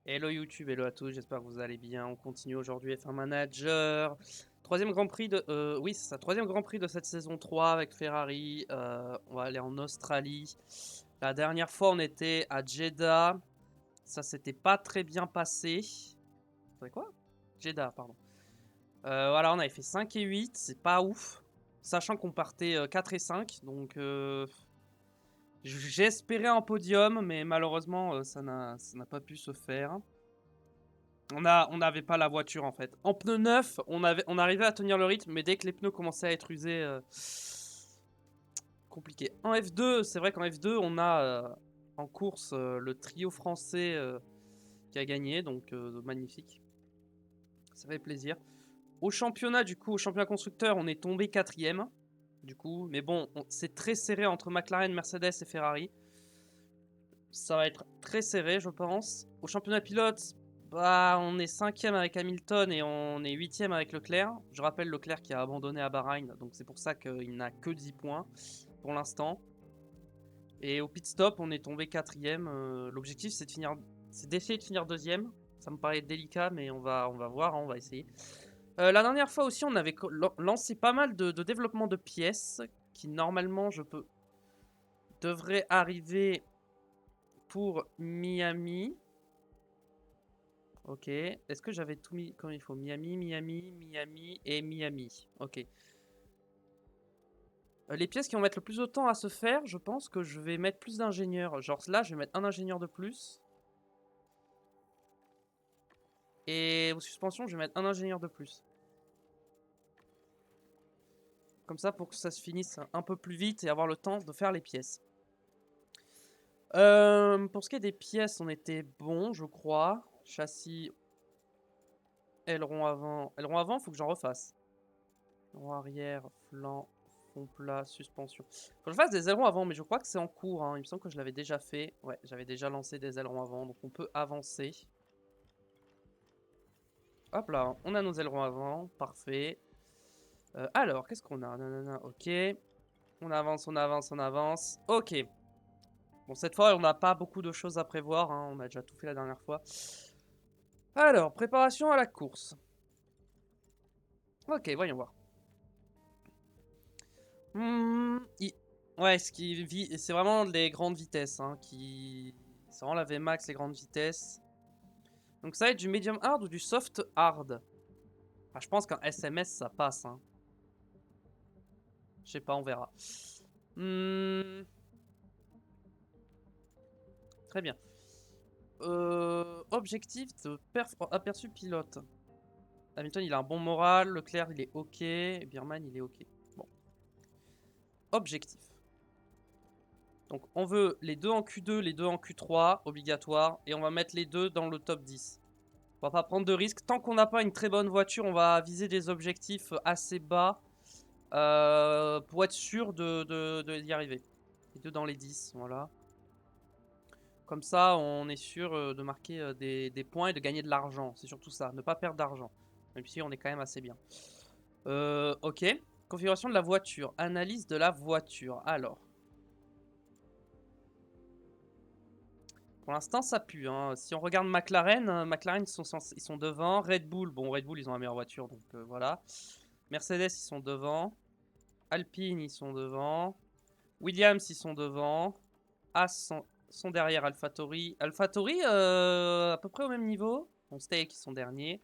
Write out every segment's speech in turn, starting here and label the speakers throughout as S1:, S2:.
S1: Hello YouTube, hello à tous, j'espère que vous allez bien. On continue aujourd'hui F1 Manager. Troisième Grand Prix de... oui, c'est ça, troisième Grand Prix de cette saison 3 avec Ferrari. On va aller en Australie. La dernière fois, on était à Jeddah. Ça s'était pas très bien passé. C'est quoi? Jeddah, pardon. Voilà, on avait fait 5 et 8, c'est pas ouf. Sachant qu'on partait 4 et 5, donc... J'espérais un podium, mais malheureusement, ça n'a pas pu se faire. On n'avait pas la voiture en fait. En pneu neuf, on arrivait à tenir le rythme, mais dès que les pneus commençaient à être usés, compliqué. En F2, c'est vrai qu'en F2, on a en course le trio français qui a gagné, donc magnifique. Ça fait plaisir. Au championnat, du coup, au championnat constructeur, on est tombé quatrième. Du coup, mais bon, c'est très serré entre McLaren, Mercedes et Ferrari. Ça va être très serré, je pense. Au championnat pilote, bah, on est 5ème avec Hamilton et on est 8ème avec Leclerc. Je rappelle Leclerc qui a abandonné à Bahreïn, donc c'est pour ça qu'il n'a que 10 points pour l'instant. Et au pit stop, on est tombé 4ème. L'objectif, c'est d'essayer de finir 2ème. Ça me paraît délicat, mais on va voir, hein, on va essayer. La dernière fois aussi, on avait lancé pas mal de développement de pièces qui normalement devraient arriver pour Miami. Ok. Est-ce que j'avais tout mis comme il faut? Miami, Miami, Miami et Miami. Ok. Les pièces qui vont mettre le plus de temps à se faire, je pense que je vais mettre plus d'ingénieurs. Genre là, je vais mettre un ingénieur de plus. Et aux suspensions, je vais mettre un ingénieur de plus. Comme ça, pour que ça se finisse un peu plus vite et avoir le temps de faire les pièces. Pour ce qui est des pièces, on était bon, je crois. Châssis, aileron avant. Aileron avant, faut que j'en refasse. Aileron arrière, flanc, fond plat, suspension. Faut que je fasse des ailerons avant, mais je crois que c'est en cours, hein. Il me semble que je l'avais déjà fait. Ouais, j'avais déjà lancé des ailerons avant, donc on peut avancer. Hop là, on a nos ailerons avant, parfait. Alors, qu'est-ce qu'on a? Nanana, ok. On avance, on avance, on avance. Ok. Bon, cette fois, on n'a pas beaucoup de choses à prévoir, hein. On a déjà tout fait la dernière fois. Alors, préparation à la course. Ok, voyons voir. Ouais, c'est vraiment les grandes vitesses, hein, c'est vraiment la VMAX, les grandes vitesses. Donc ça va être du medium hard ou du soft hard? Ah, je pense qu'un SMS ça passe, hein. Je sais pas, on verra. Très bien. Objectif de perf aperçu pilote. Hamilton il a un bon moral, Leclerc il est ok, et Birman il est ok. Bon. Objectif. Donc on veut les deux en Q2, les deux en Q3, obligatoire, et on va mettre les deux dans le top 10. On va pas prendre de risques. Tant qu'on n'a pas une très bonne voiture, on va viser des objectifs assez bas pour être sûr d'y arriver. Les deux dans les 10, voilà. Comme ça, on est sûr de marquer des points et de gagner de l'argent. C'est surtout ça, ne pas perdre d'argent. Même si on est quand même assez bien. Ok. Configuration de la voiture. Analyse de la voiture. Alors. Pour l'instant, ça pue, hein. Si on regarde McLaren, McLaren ils sont devant. Red Bull, bon, Red Bull, ils ont la meilleure voiture, donc voilà. Mercedes, ils sont devant. Alpine, ils sont devant. Williams, ils sont devant. As sont derrière AlphaTauri. AlphaTauri, à peu près au même niveau. Bon, Steak, ils sont derniers.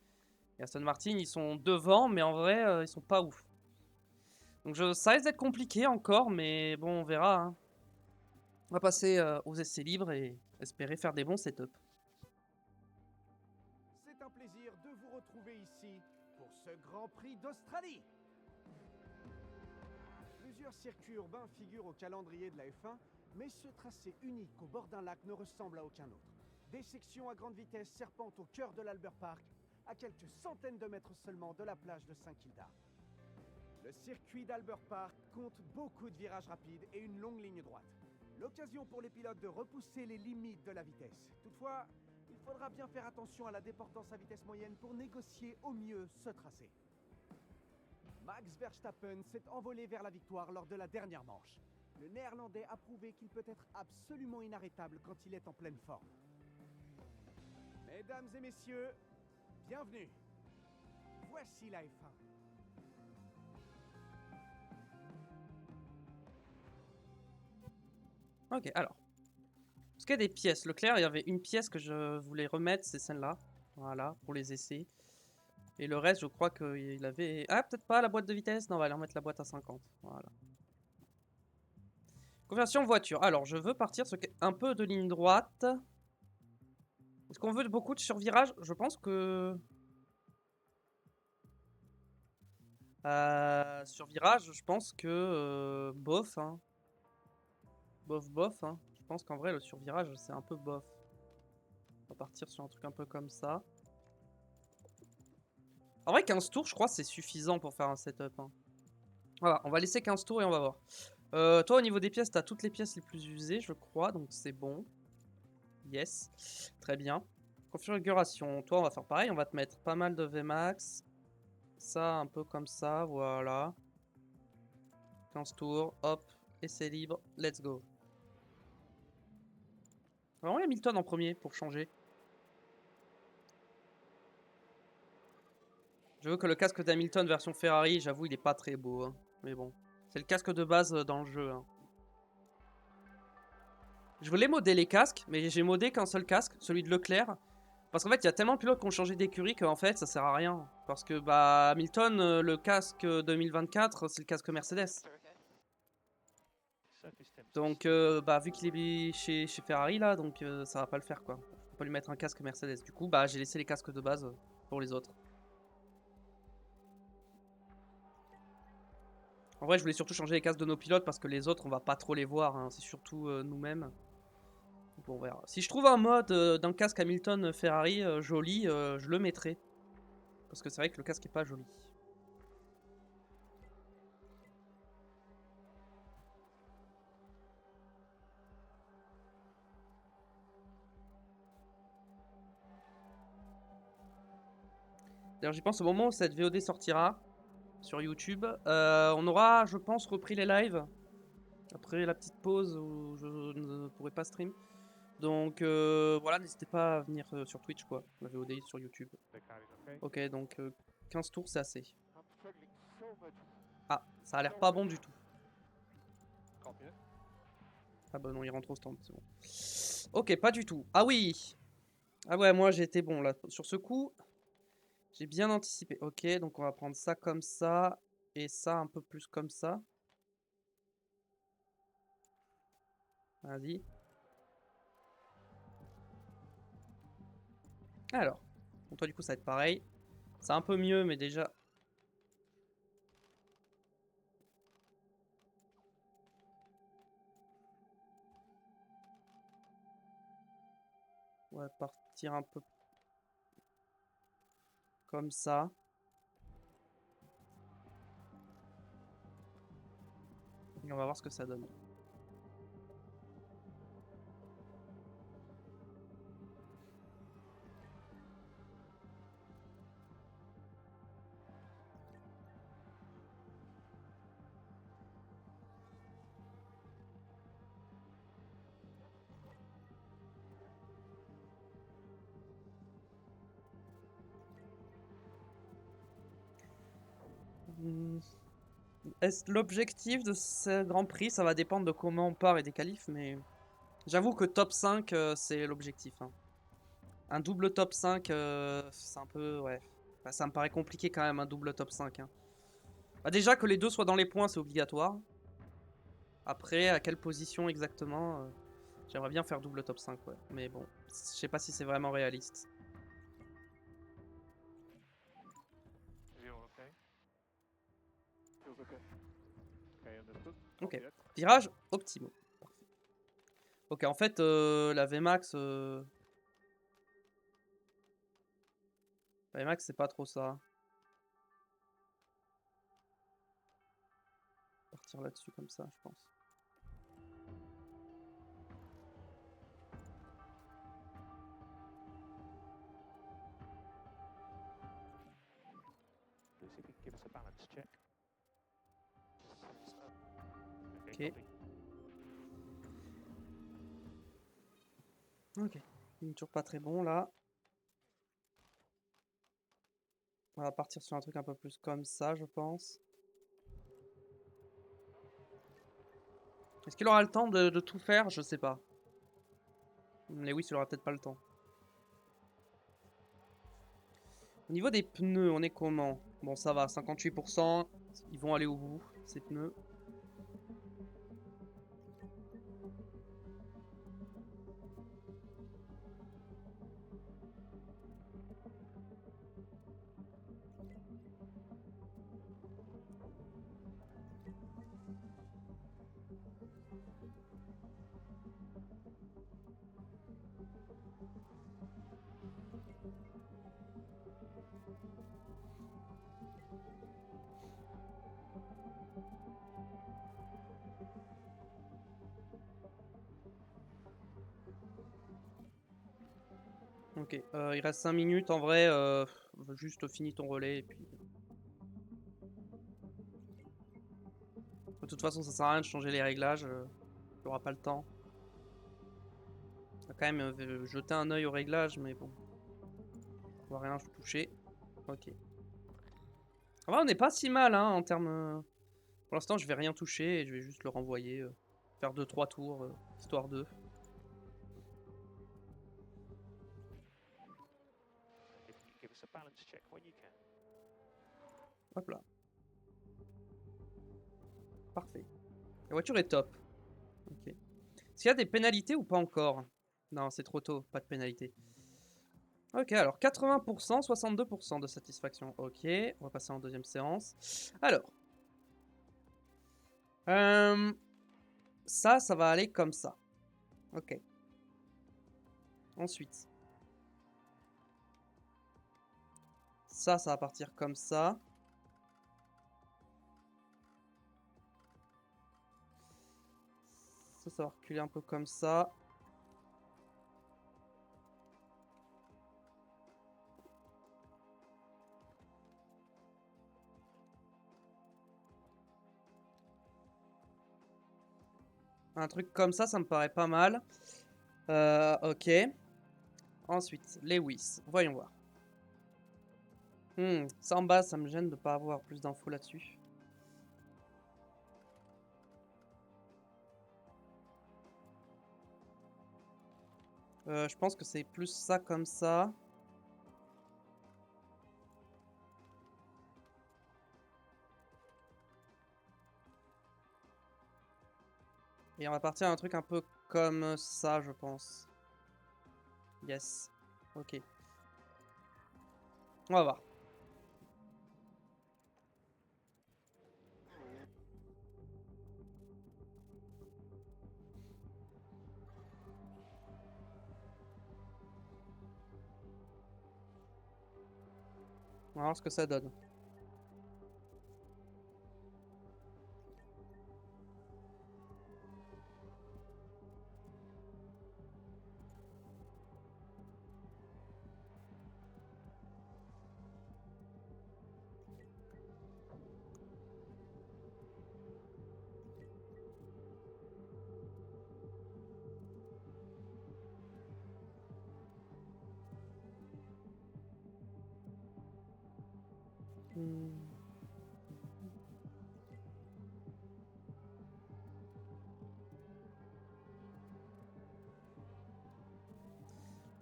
S1: Et Aston Martin, ils sont devant, mais en vrai, ils sont pas ouf. Donc ça risque d'être compliqué encore, mais bon, on verra, hein. On va passer aux essais libres et espérer faire des bons setups.
S2: C'est un plaisir de vous retrouver ici pour ce Grand Prix d'Australie. Plusieurs circuits urbains figurent au calendrier de la F1, mais ce tracé unique au bord d'un lac ne ressemble à aucun autre. Des sections à grande vitesse serpentent au cœur de l'Albert Park, à quelques centaines de mètres seulement de la plage de Saint-Kilda. Le circuit d'Albert Park compte beaucoup de virages rapides et une longue ligne droite. L'occasion pour les pilotes de repousser les limites de la vitesse. Toutefois, il faudra bien faire attention à la déportance à vitesse moyenne pour négocier au mieux ce tracé. Max Verstappen s'est envolé vers la victoire lors de la dernière manche. Le Néerlandais a prouvé qu'il peut être absolument inarrêtable quand il est en pleine forme. Mesdames et messieurs, bienvenue. Voici la F1.
S1: Ok, alors. Parce qu'il y a des pièces. Leclerc, il y avait une pièce que je voulais remettre, c'est celle-là. Voilà, pour les essais. Et le reste, je crois qu'il avait... Ah, peut-être pas la boîte de vitesse. Non, on va aller remettre la boîte à 50. Voilà. Conversion voiture. Alors, je veux partir sur un peu de ligne droite. Est-ce qu'on veut beaucoup de survirage? Je pense que... survirage, je pense que... bof, hein. Bof, bof, hein. Je pense qu'en vrai, le survirage, c'est un peu bof. On va partir sur un truc un peu comme ça. En vrai, 15 tours, je crois, c'est suffisant pour faire un setup. Hein. Voilà, on va laisser 15 tours et on va voir. Toi, au niveau des pièces, t'as toutes les pièces les plus usées, je crois, donc c'est bon. Yes, très bien. Configuration, toi, on va faire pareil, on va te mettre pas mal de VMAX. Ça, un peu comme ça, voilà. 15 tours, hop, essai libre, let's go. Alors, on va Hamilton en premier pour changer. Je veux que le casque d'Hamilton version Ferrari, j'avoue, il est pas très beau. Hein. Mais bon, c'est le casque de base dans le jeu. Hein. Je voulais modder les casques, mais j'ai modé qu'un seul casque, celui de Leclerc. Parce qu'en fait, il y a tellement de pilotes qui ont changé d'écurie qu'en fait, ça sert à rien. Parce que, bah, Hamilton, le casque 2024, c'est le casque Mercedes. Donc, bah, vu qu'il est chez Ferrari, là, donc ça va pas le faire, quoi. Je peux pas lui mettre un casque Mercedes. Du coup, bah, j'ai laissé les casques de base pour les autres. En vrai, je voulais surtout changer les casques de nos pilotes parce que les autres, on va pas trop les voir. Hein. C'est surtout nous-mêmes. Bon, on verra. Si je trouve un mode d'un casque Hamilton Ferrari joli, je le mettrai. Parce que c'est vrai que le casque est pas joli. D'ailleurs, j'y pense au moment où cette VOD sortira sur YouTube. On aura, je pense, repris les lives. Après la petite pause où je ne pourrai pas stream. Donc voilà, n'hésitez pas à venir sur Twitch, quoi. La VOD sur YouTube. Ok, donc 15 tours, c'est assez. Ah, ça a l'air pas bon du tout. Ah bah non, il rentre au stand, c'est bon. Ok, pas du tout. Ah oui. Ah ouais, moi j'ai été bon là. Sur ce coup, j'ai bien anticipé. Ok, donc on va prendre ça comme ça. Et ça un peu plus comme ça. Vas-y. Alors. Bon, toi du coup ça va être pareil. C'est un peu mieux, mais déjà... On va partir un peu comme ça. Et on va voir ce que ça donne. Est-ce l'objectif de ce Grand Prix? Ça va dépendre de comment on part et des qualifs, mais... J'avoue que top 5, c'est l'objectif. Hein. Un double top 5, c'est un peu... Ouais. Bah, ça me paraît compliqué quand même, un double top 5. Hein. Bah, déjà, que les deux soient dans les points, c'est obligatoire. Après, à quelle position exactement j'aimerais bien faire double top 5, ouais. Mais bon, je sais pas si c'est vraiment réaliste. Ok. Virage optimaux. Parfait. Ok, en fait, la VMAX... La VMAX, c'est pas trop ça. Partir là-dessus comme ça, je pense. Ok. Ok. Il n'est toujours pas très bon là. On va partir sur un truc un peu plus comme ça, je pense. Est-ce qu'il aura le temps de tout faire? Je sais pas. Lewis, il aura peut-être pas le temps. Au niveau des pneus, on est comment? Bon, ça va, 58%. Ils vont aller au bout, ces pneus. Ok, il reste 5 minutes. En vrai, juste finis ton relais et puis... De toute façon, ça sert à rien de changer les réglages. Tu n'auras pas le temps. On va quand même jeter un œil aux réglages, mais bon. On va rien toucher. Ok. En vrai, on n'est pas si mal hein, en termes... Pour l'instant, je vais rien toucher et je vais juste le renvoyer. Faire 2-3 tours, histoire de... Hop là. Parfait. La voiture est top. Ok. Est-ce qu'il y a des pénalités ou pas encore? Non, c'est trop tôt, pas de pénalité. Ok, alors 80%, 62% de satisfaction. Ok, on va passer en deuxième séance. Alors. Ça va aller comme ça. Ok. Ensuite. Ça va partir comme ça. Ça va reculer un peu comme ça. Un truc comme ça me paraît pas mal. Ok. Ensuite, Lewis. Voyons voir. Ça en bas, ça me gêne de pas avoir plus d'infos là-dessus. Je pense que c'est plus ça comme ça. Et on va partir à un truc un peu comme ça, je pense. Yes. Ok. On va voir. On va voir ce que ça donne.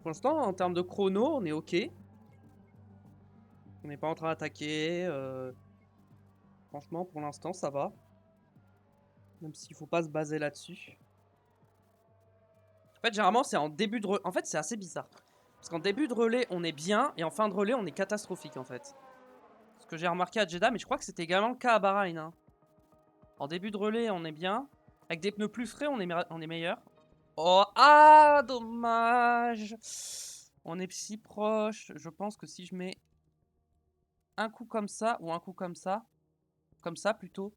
S1: Pour l'instant, en termes de chrono, on est ok. On n'est pas en train d'attaquer. Franchement, pour l'instant, ça va. Même s'il faut pas se baser là-dessus. En fait, généralement, c'est en début de relais. En fait, c'est assez bizarre. Parce qu'en début de relais, on est bien. Et en fin de relais, on est catastrophique, en fait. Ce que j'ai remarqué à Jeddah, mais je crois que c'était également le cas à Bahreïn. Hein. En début de relais, on est bien. Avec des pneus plus frais, on est meilleur. Oh, ah, dommage. On est si proche. Je pense que si je mets un coup comme ça ou un coup comme ça plutôt,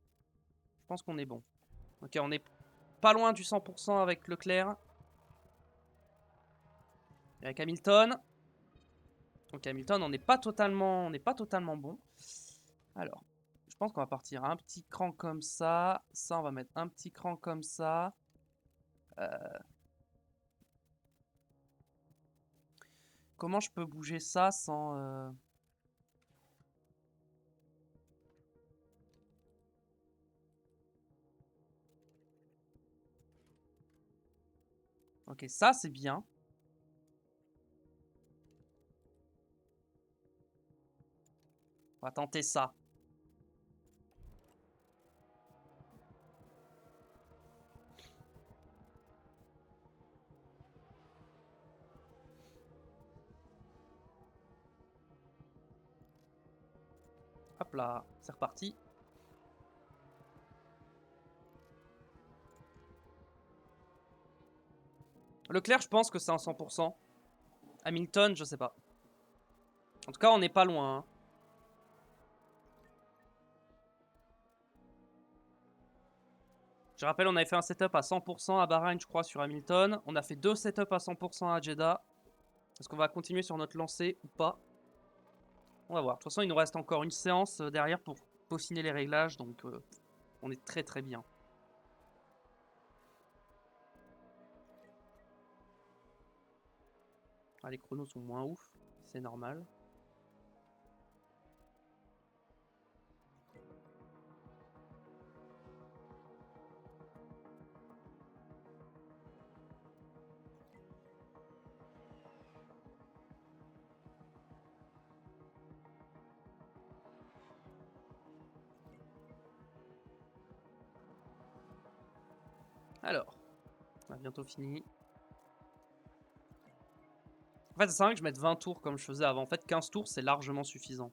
S1: je pense qu'on est bon. Ok, on est pas loin du 100% avec Leclerc. Et avec Hamilton. Donc Hamilton, on n'est pas totalement bon. Alors, je pense qu'on va partir un petit cran comme ça. Ça, on va mettre un petit cran comme ça. Comment je peux bouger ça sans... Ok, ça c'est bien. On va tenter ça. Hop là, c'est reparti. Leclerc, je pense que c'est un 100%. Hamilton, je sais pas. En tout cas, on n'est pas loin. Hein. Je rappelle, on avait fait un setup à 100% à Bahreïn, je crois, sur Hamilton. On a fait 2 setups à 100% à Jeddah. Est-ce qu'on va continuer sur notre lancée ou pas? On va voir. De toute façon, il nous reste encore une séance derrière pour peaufiner les réglages. Donc, on est très très bien. Ah, les chronos sont moins ouf. C'est normal. Alors, on a bientôt fini. En fait, c'est vrai que je mette 20 tours comme je faisais avant. En fait, 15 tours, c'est largement suffisant.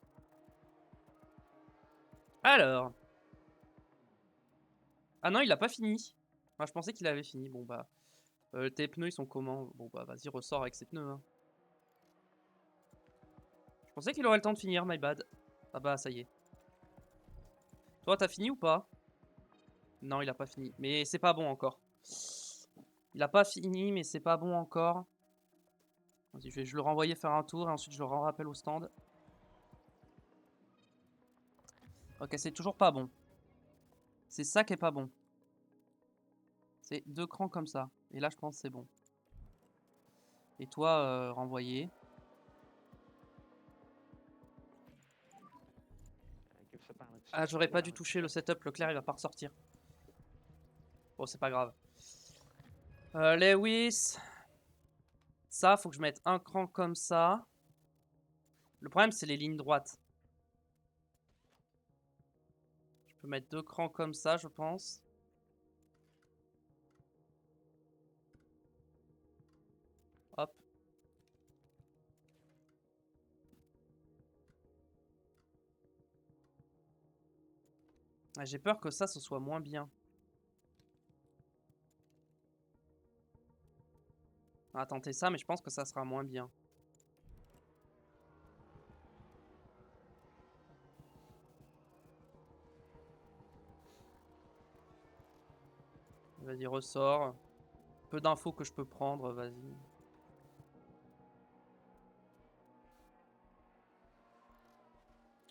S1: Alors. Ah non, il a pas fini. Moi, je pensais qu'il avait fini. Bon, bah. Tes pneus, ils sont comment? Bon, bah, vas-y, ressors avec ses pneus. Hein. Je pensais qu'il aurait le temps de finir, my bad. Ah bah, ça y est. Toi, t'as fini ou pas? Non, il a pas fini. Mais c'est pas bon encore. Il a pas fini, mais c'est pas bon encore. Vas-y, je vais le renvoyer faire un tour et ensuite je le rappelle au stand. Ok, c'est toujours pas bon. C'est ça qui est pas bon. C'est 2 crans comme ça. Et là, je pense que c'est bon. Et toi, renvoyer. Ah, j'aurais pas dû toucher le setup. Leclerc, il va pas ressortir. Bon, c'est pas grave. Lewis. Ça, faut que je mette un cran comme ça. Le problème, c'est les lignes droites. Je peux mettre 2 crans comme ça, je pense. Hop. Ah, j'ai peur que ça, ce soit moins bien. On va tenter ça, mais je pense que ça sera moins bien. Vas-y, ressort. Peu d'infos que je peux prendre, vas-y.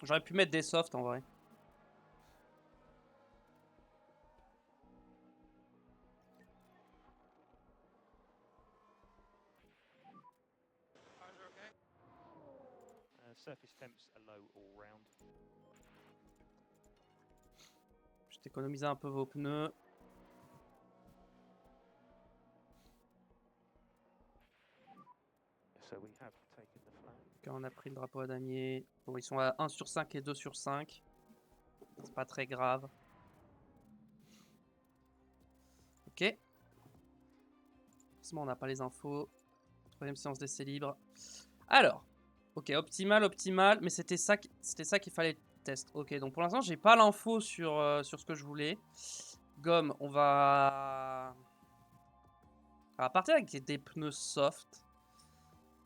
S1: J'aurais pu mettre des softs en vrai. Je t'économise un peu vos pneus. Ok, on a pris le drapeau à damier. Bon, ils sont à 1 sur 5 et 2 sur 5. C'est pas très grave. Ok. Forcément, on n'a pas les infos. Troisième séance d'essai libre. Alors. Ok, optimal, optimal. Mais c'était ça qu'il fallait tester. Ok, donc pour l'instant, j'ai pas l'info sur ce que je voulais. Gomme, on va partir avec des pneus soft.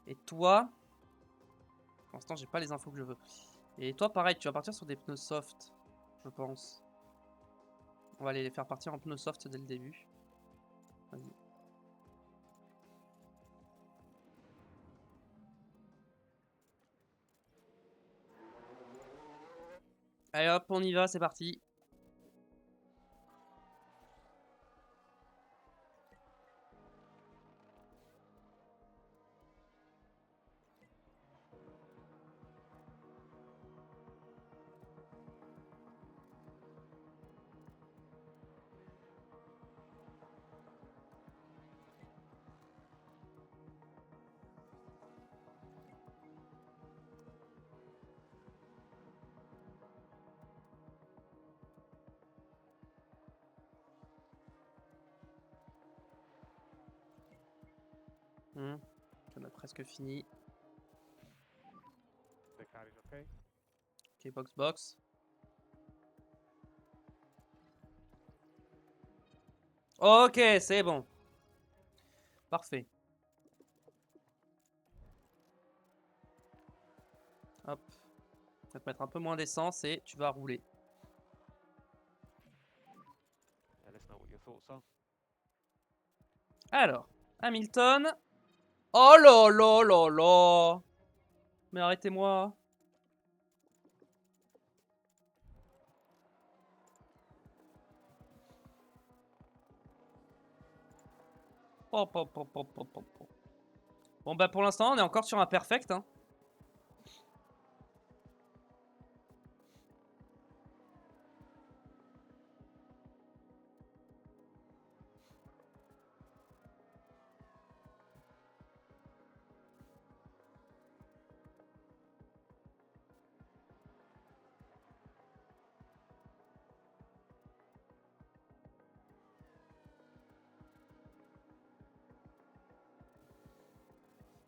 S1: Et toi, pour l'instant, j'ai pas les infos que je veux. Et toi, pareil, tu vas partir sur des pneus soft, je pense. On va aller les faire partir en pneus soft dès le début. Vas-y. Allez hop, on y va, c'est parti. On a presque fini.
S3: The car is okay.
S1: Ok, box. Ok, c'est bon. Parfait. Hop. On va te mettre un peu moins d'essence et tu vas rouler.
S3: Yeah, let's know what your thoughts are.
S1: Alors, Hamilton. Oh là là là là. Mais arrêtez-moi. Hop, hop, hop, hop, hop, hop. Bon bah pour l'instant on est encore sur un perfect. Hein.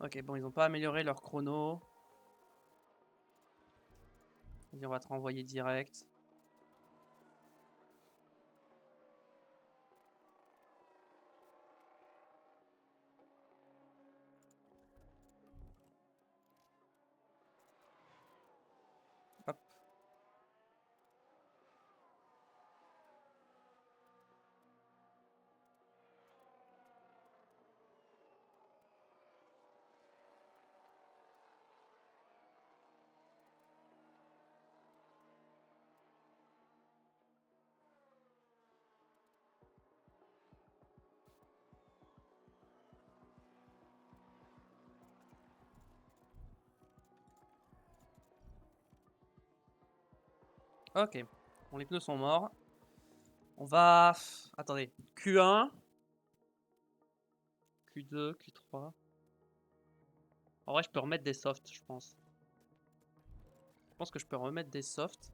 S1: Ok, bon, ils n'ont pas amélioré leur chrono. Vas-y, on va te renvoyer direct. Hop. Ok. Bon, les pneus sont morts. On va... Attendez. Q1. Q2, Q3. En vrai, je peux remettre des softs, je pense. Je pense que je peux remettre des softs.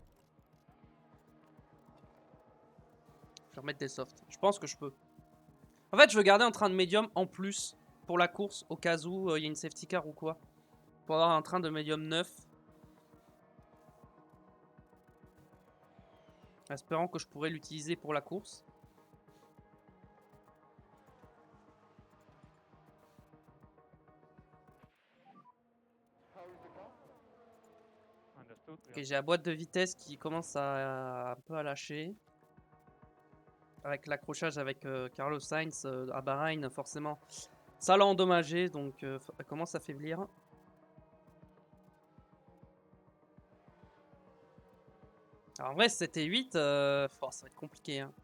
S1: Je vais remettre des softs. Je pense que je peux. En fait, je veux garder un train de médium en plus pour la course, au cas où il y a une safety car ou quoi. Pour avoir un train de médium neuf. Espérant que je pourrais l'utiliser pour la course.
S3: Understood.
S1: Ok, j'ai la boîte de vitesse qui commence à un peu à lâcher. Avec l'accrochage avec Carlos Sainz à Bahreïn, forcément, ça l'a endommagé, donc elle commence à faiblir. Alors en vrai, 7 et 8, ça va être compliqué. Hein.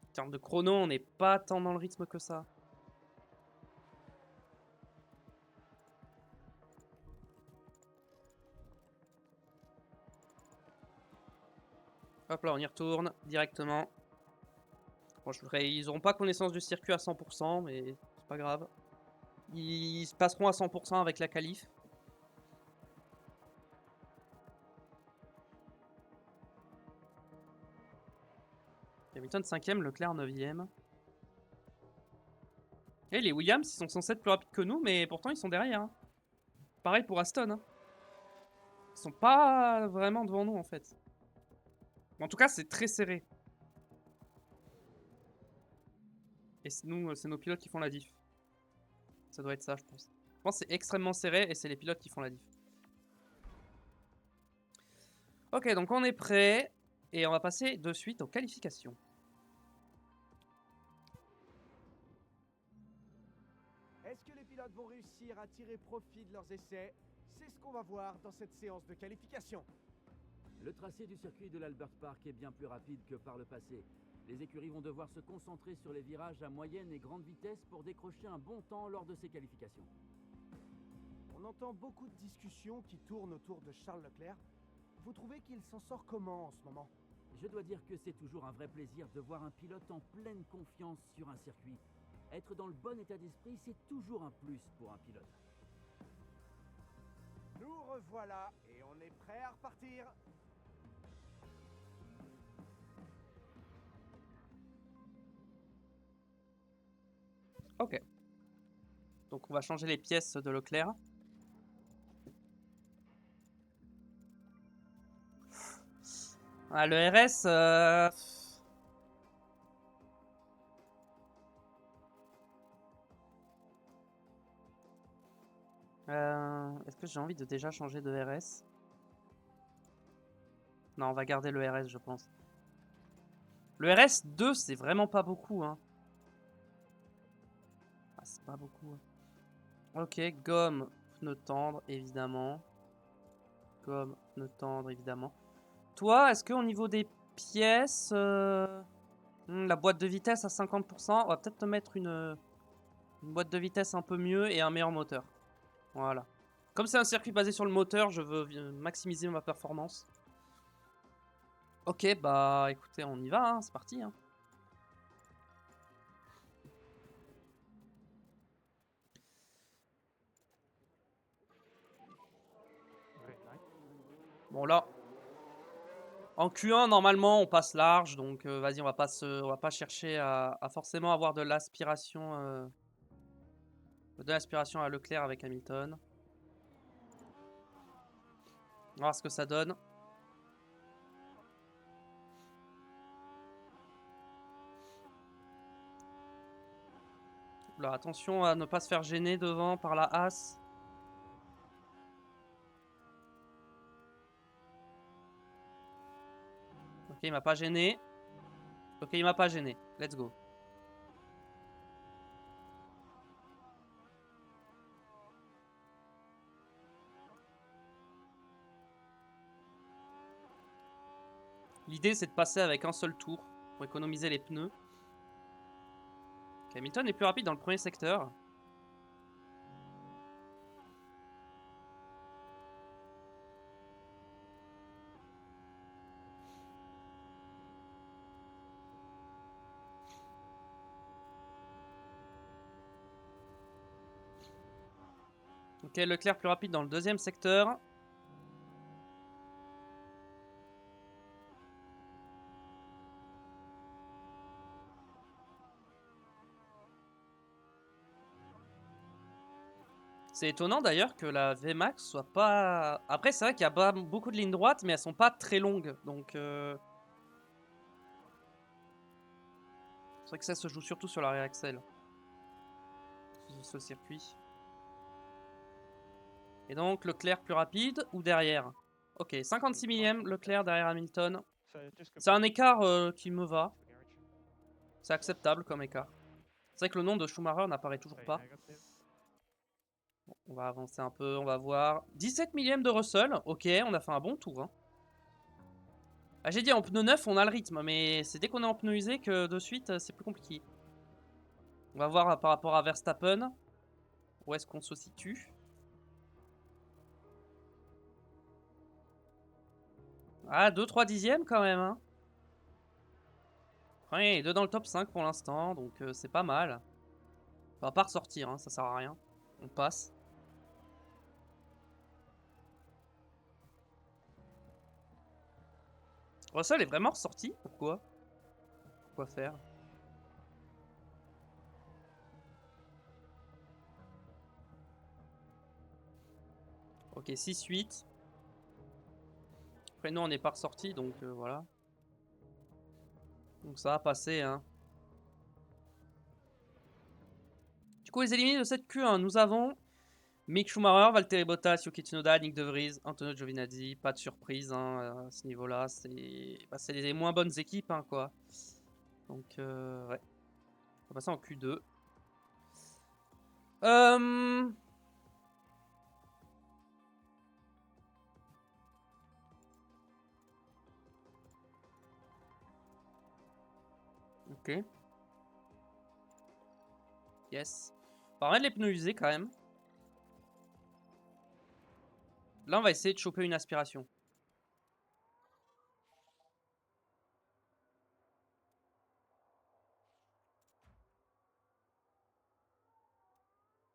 S1: En termes de chrono, on n'est pas tant dans le rythme que ça. Hop là, on y retourne directement. Bon, ils n'auront pas connaissance du circuit à 100%, mais c'est pas grave. Ils se passeront à 100% avec la qualif. Hamilton 5ème, Leclerc 9ème. Et les Williams, ils sont censés être plus rapides que nous, mais pourtant ils sont derrière. Hein. Pareil pour Aston. Hein. Ils sont pas vraiment devant nous en fait. En tout cas, c'est très serré. Et c'est nos pilotes qui font la diff. Ça doit être ça, je pense. Je pense que c'est extrêmement serré et c'est les pilotes qui font la diff. Ok, donc on est prêt. Et on va passer de suite aux qualifications.
S2: Est-ce que les pilotes vont réussir à tirer profit de leurs essais? C'est ce qu'on va voir dans cette séance de qualification.
S4: Le tracé du circuit de l'Albert Park est bien plus rapide que par le passé. Les écuries vont devoir se concentrer sur les virages à moyenne et grande vitesse pour décrocher un bon temps lors de ces qualifications.
S2: On entend beaucoup de discussions qui tournent autour de Charles Leclerc. Vous trouvez qu'il s'en sort comment en ce moment?
S4: Je dois dire que c'est toujours un vrai plaisir de voir un pilote en pleine confiance sur un circuit. Être dans le bon état d'esprit, c'est toujours un plus pour un pilote.
S2: Nous revoilà et on est prêt à repartir.
S1: Ok. Donc on va changer les pièces de Leclerc. Ah, le RS... Est-ce que j'ai envie de déjà changer de RS? Non, on va garder le RS, je pense. Le RS 2, c'est vraiment pas beaucoup, hein. Ah, c'est pas beaucoup. Ok, gomme, pneu tendre, évidemment. Gomme, pneu tendre, évidemment. Toi, est-ce qu'au niveau des pièces... la boîte de vitesse à 50%, on va peut-être te mettre une boîte de vitesse un peu mieux et un meilleur moteur. Voilà. Comme c'est un circuit basé sur le moteur, je veux maximiser ma performance. Ok, bah écoutez, on y va, hein, c'est parti. Hein.
S3: Green light.
S1: Bon là, en Q1 normalement on passe large, donc vas-y, on va pas chercher à forcément avoir de l'aspiration à Leclerc avec Hamilton. On va voir ce que ça donne. Là, attention à ne pas se faire gêner devant par la Haas. Ok, il m'a pas gêné. Ok, il m'a pas gêné. Let's go. L'idée, c'est de passer avec un seul tour pour économiser les pneus. Okay, Hamilton est plus rapide dans le premier secteur. Ok, Leclerc plus rapide dans le deuxième secteur. C'est étonnant d'ailleurs que la VMAX soit pas... Après, c'est vrai qu'il y a pas beaucoup de lignes droites, mais elles sont pas très longues. Donc... C'est vrai que ça se joue surtout sur l'arrière axel. Ce circuit. Et donc, Leclerc plus rapide ou derrière? Ok, 56 millième, Leclerc derrière Hamilton.
S3: So just
S1: C'est un
S3: confirm
S1: écart qui me va.
S3: the garage.
S1: C'est acceptable comme écart. C'est vrai que le nom de Schumacher n'apparaît toujours
S3: Stay
S1: pas.
S3: negative.
S1: Bon, on va avancer un peu, on va voir. 17 millième de Russell. Ok, on a fait un bon tour. Hein. Ah, j'ai dit en pneu neuf, on a le rythme, mais c'est dès qu'on est en pneu usé que de suite, c'est plus compliqué. On va voir par rapport à Verstappen. Où est-ce qu'on se situe? Ah, 2-3 dixièmes quand même. Hein. Ouais, 2 dans le top 5 pour l'instant, donc c'est pas mal. On va pas ressortir, hein, ça sert à rien. On passe. Russell est vraiment ressorti? Pourquoi? Quoi faire? Ok, 6-8. Après, nous, on n'est pas ressorti, donc voilà. Donc ça va passer, hein. Du coup, les éliminés de cette Q1, nous avons Mick Schumacher, Valtteri Bottas, Yuki Tsunoda, Nick De Vries, Antonio Giovinazzi. Pas de surprise hein, à ce niveau-là. C'est les moins bonnes équipes, hein, quoi. Donc, ouais. On va passer en Q2. Ok. Yes. On va remettre les pneus usés quand même. Là, on va essayer de choper une aspiration.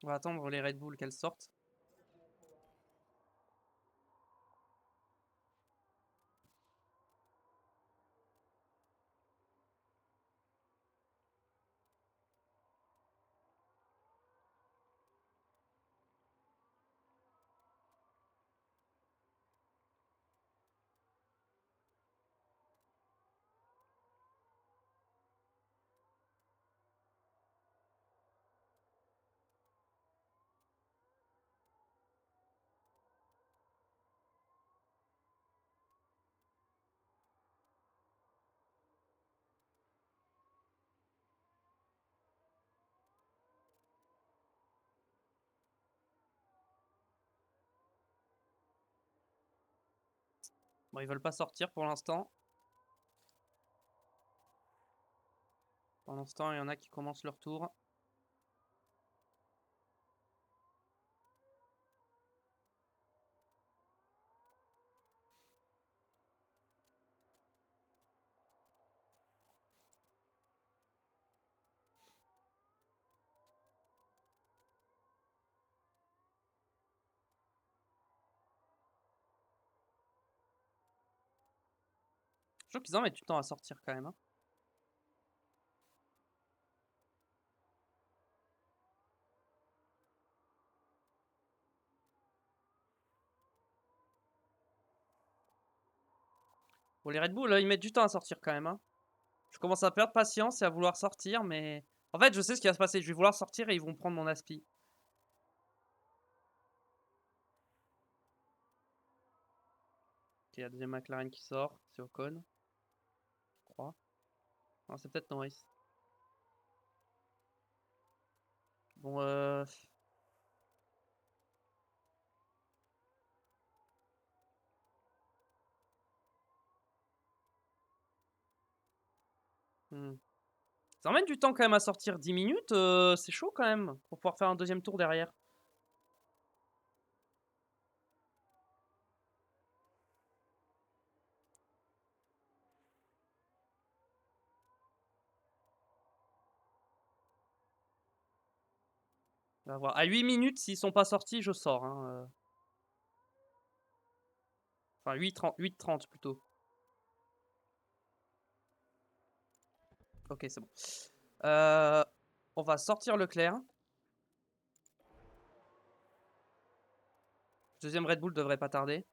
S1: On va attendre les Red Bull qu'elles sortent. Bon, ils veulent pas sortir pour l'instant. Pendant ce temps, il y en a qui commencent leur tour. Je trouve qu'ils en mettent du temps à sortir quand même. Hein. Bon, les Red Bull, ils mettent du temps à sortir quand même. Hein. Je commence à perdre patience et à vouloir sortir, mais... En fait, je sais ce qui va se passer. Je vais vouloir sortir et ils vont prendre mon aspi. Ok, il y a la deuxième McLaren qui sort. C'est Ocon. Je crois. Non, c'est peut-être Norris. Bon, Ça emmène du temps quand même à sortir 10 minutes. C'est chaud quand même. Pour pouvoir faire un deuxième tour derrière. On va voir. À 8 minutes, s'ils sont pas sortis, je sors. Hein. Enfin, 8h30 plutôt. Ok, c'est bon. On va sortir Leclerc. Deuxième Red Bull devrait pas tarder.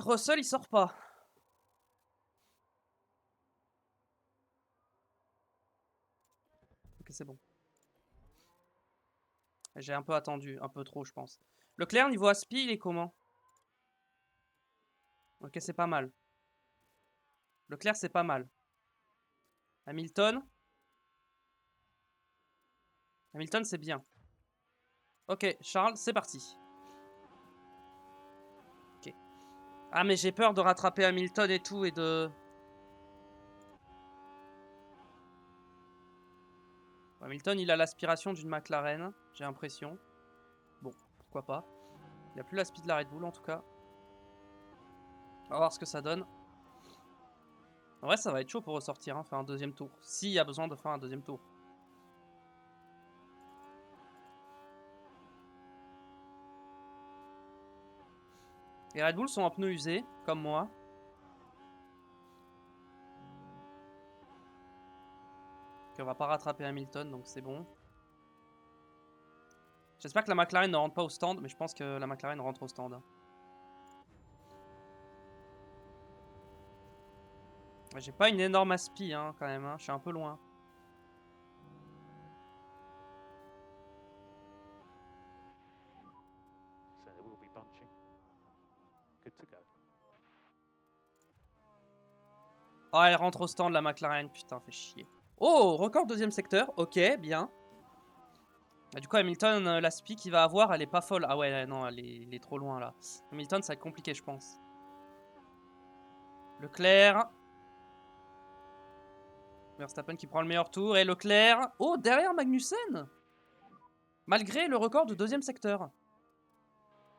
S1: Russell, il sort pas. Ok, c'est bon. J'ai un peu attendu, un peu trop, je pense. Leclerc, niveau aspi, il est comment? Ok, c'est pas mal. Leclerc, c'est pas mal. Hamilton. Hamilton, c'est bien. Ok, Charles, c'est parti. Ok. Ah, mais j'ai peur de rattraper Hamilton et tout et de... Hamilton, il a l'aspiration d'une McLaren, j'ai l'impression. Bon, pourquoi pas. Il a plus la speed de la Red Bull en tout cas. On va voir ce que ça donne. En vrai, ça va être chaud pour ressortir, hein, faire un deuxième tour. S'il y a besoin de faire un deuxième tour. Les Red Bull sont en pneus usés, comme moi. Ok, on va pas rattraper Hamilton, donc c'est bon. J'espère que la McLaren ne rentre pas au stand, mais je pense que la McLaren rentre au stand. J'ai pas une énorme aspi, hein, quand même. Hein. Je suis un peu loin.
S3: So they will be bunching. Good to go.
S1: Oh, elle rentre au stand, la McLaren. Putain, fait chier. Oh, record deuxième secteur. Ok, bien. Ah, du coup, Hamilton, l'aspi qu'il va avoir, elle est pas folle. Ah ouais, non, elle est trop loin, là. Hamilton, ça va être compliqué, je pense. Leclerc. Verstappen qui prend le meilleur tour. Et Leclerc. Oh, derrière Magnussen. Malgré le record de deuxième secteur.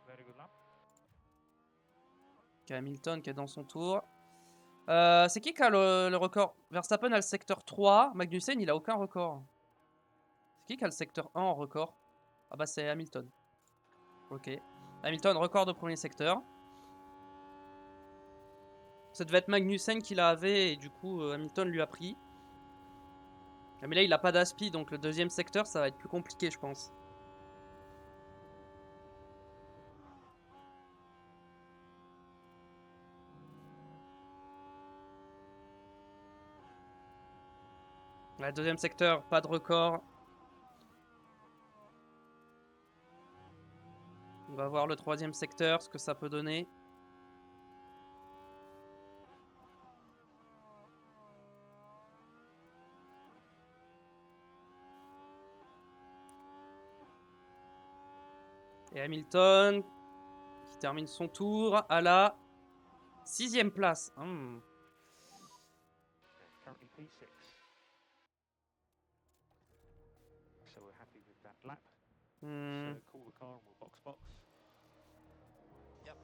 S3: Very good lap.
S1: Ok, Hamilton qui est dans son tour. C'est qui a le record? Verstappen a le secteur 3. Magnussen, il a aucun record. C'est qui a le secteur 1 en record? Ah bah c'est Hamilton. Ok. Hamilton, record de premier secteur. Ça devait être Magnussen qui l'avait et du coup Hamilton lui a pris. Ah, mais là il a pas d'aspi donc le deuxième secteur ça va être plus compliqué je pense. La deuxième secteur, pas de record. On va voir le 3e secteur, ce que ça peut donner. Et Hamilton qui termine son tour à la 6e place.
S3: Currently P6. So we're happy with that lap.
S1: Hmm.
S3: So call the car and we'll box.
S5: Yep.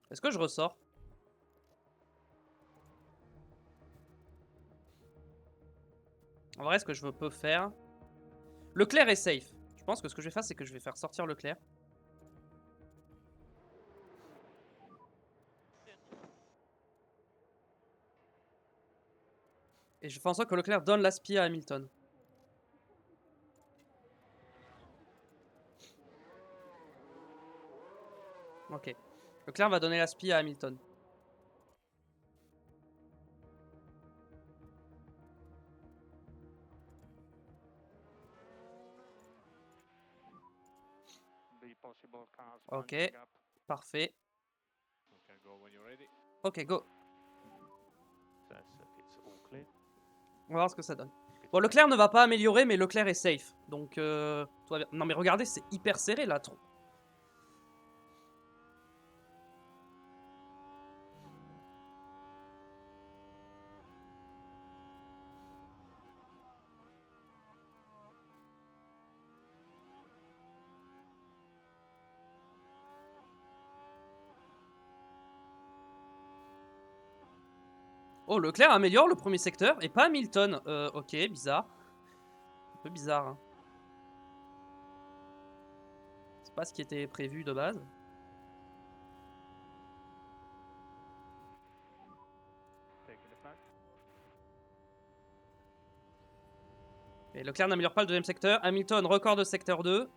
S1: Est-ce que je ressors? En vrai, ce que je peux faire... Leclerc est safe. Je pense que ce que je vais faire, c'est que je vais faire sortir Leclerc. Et je fais en sorte que Leclerc donne l'aspi à Hamilton. Ok. Leclerc va donner l'aspi à Hamilton.
S3: The possible cars
S1: Ok.
S3: bunching up.
S1: Parfait.
S3: Okay, go when you're ready.
S1: Ok, go.
S3: So circuit's all clear.
S1: On va voir ce que ça donne. Bon, Leclerc ne va pas améliorer, mais Leclerc est safe. Donc, tout va bien. Non, mais regardez, c'est hyper serré là. Oh, Leclerc améliore le 1er secteur et pas Hamilton. Ok, bizarre. Un peu bizarre. Hein. C'est pas ce qui était prévu de base.
S3: Taking it back.
S1: Et Leclerc n'améliore pas le 2e secteur. Hamilton, record de secteur 2.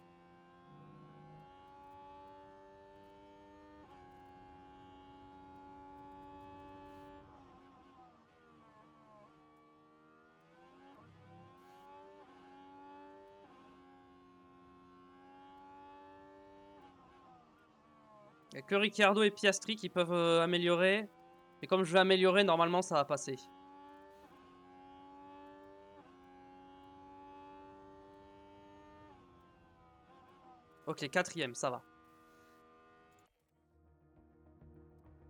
S1: Il n'y a que Ricciardo et Piastri qui peuvent améliorer. Et comme je vais améliorer, normalement ça va passer. Ok, 4e, ça va.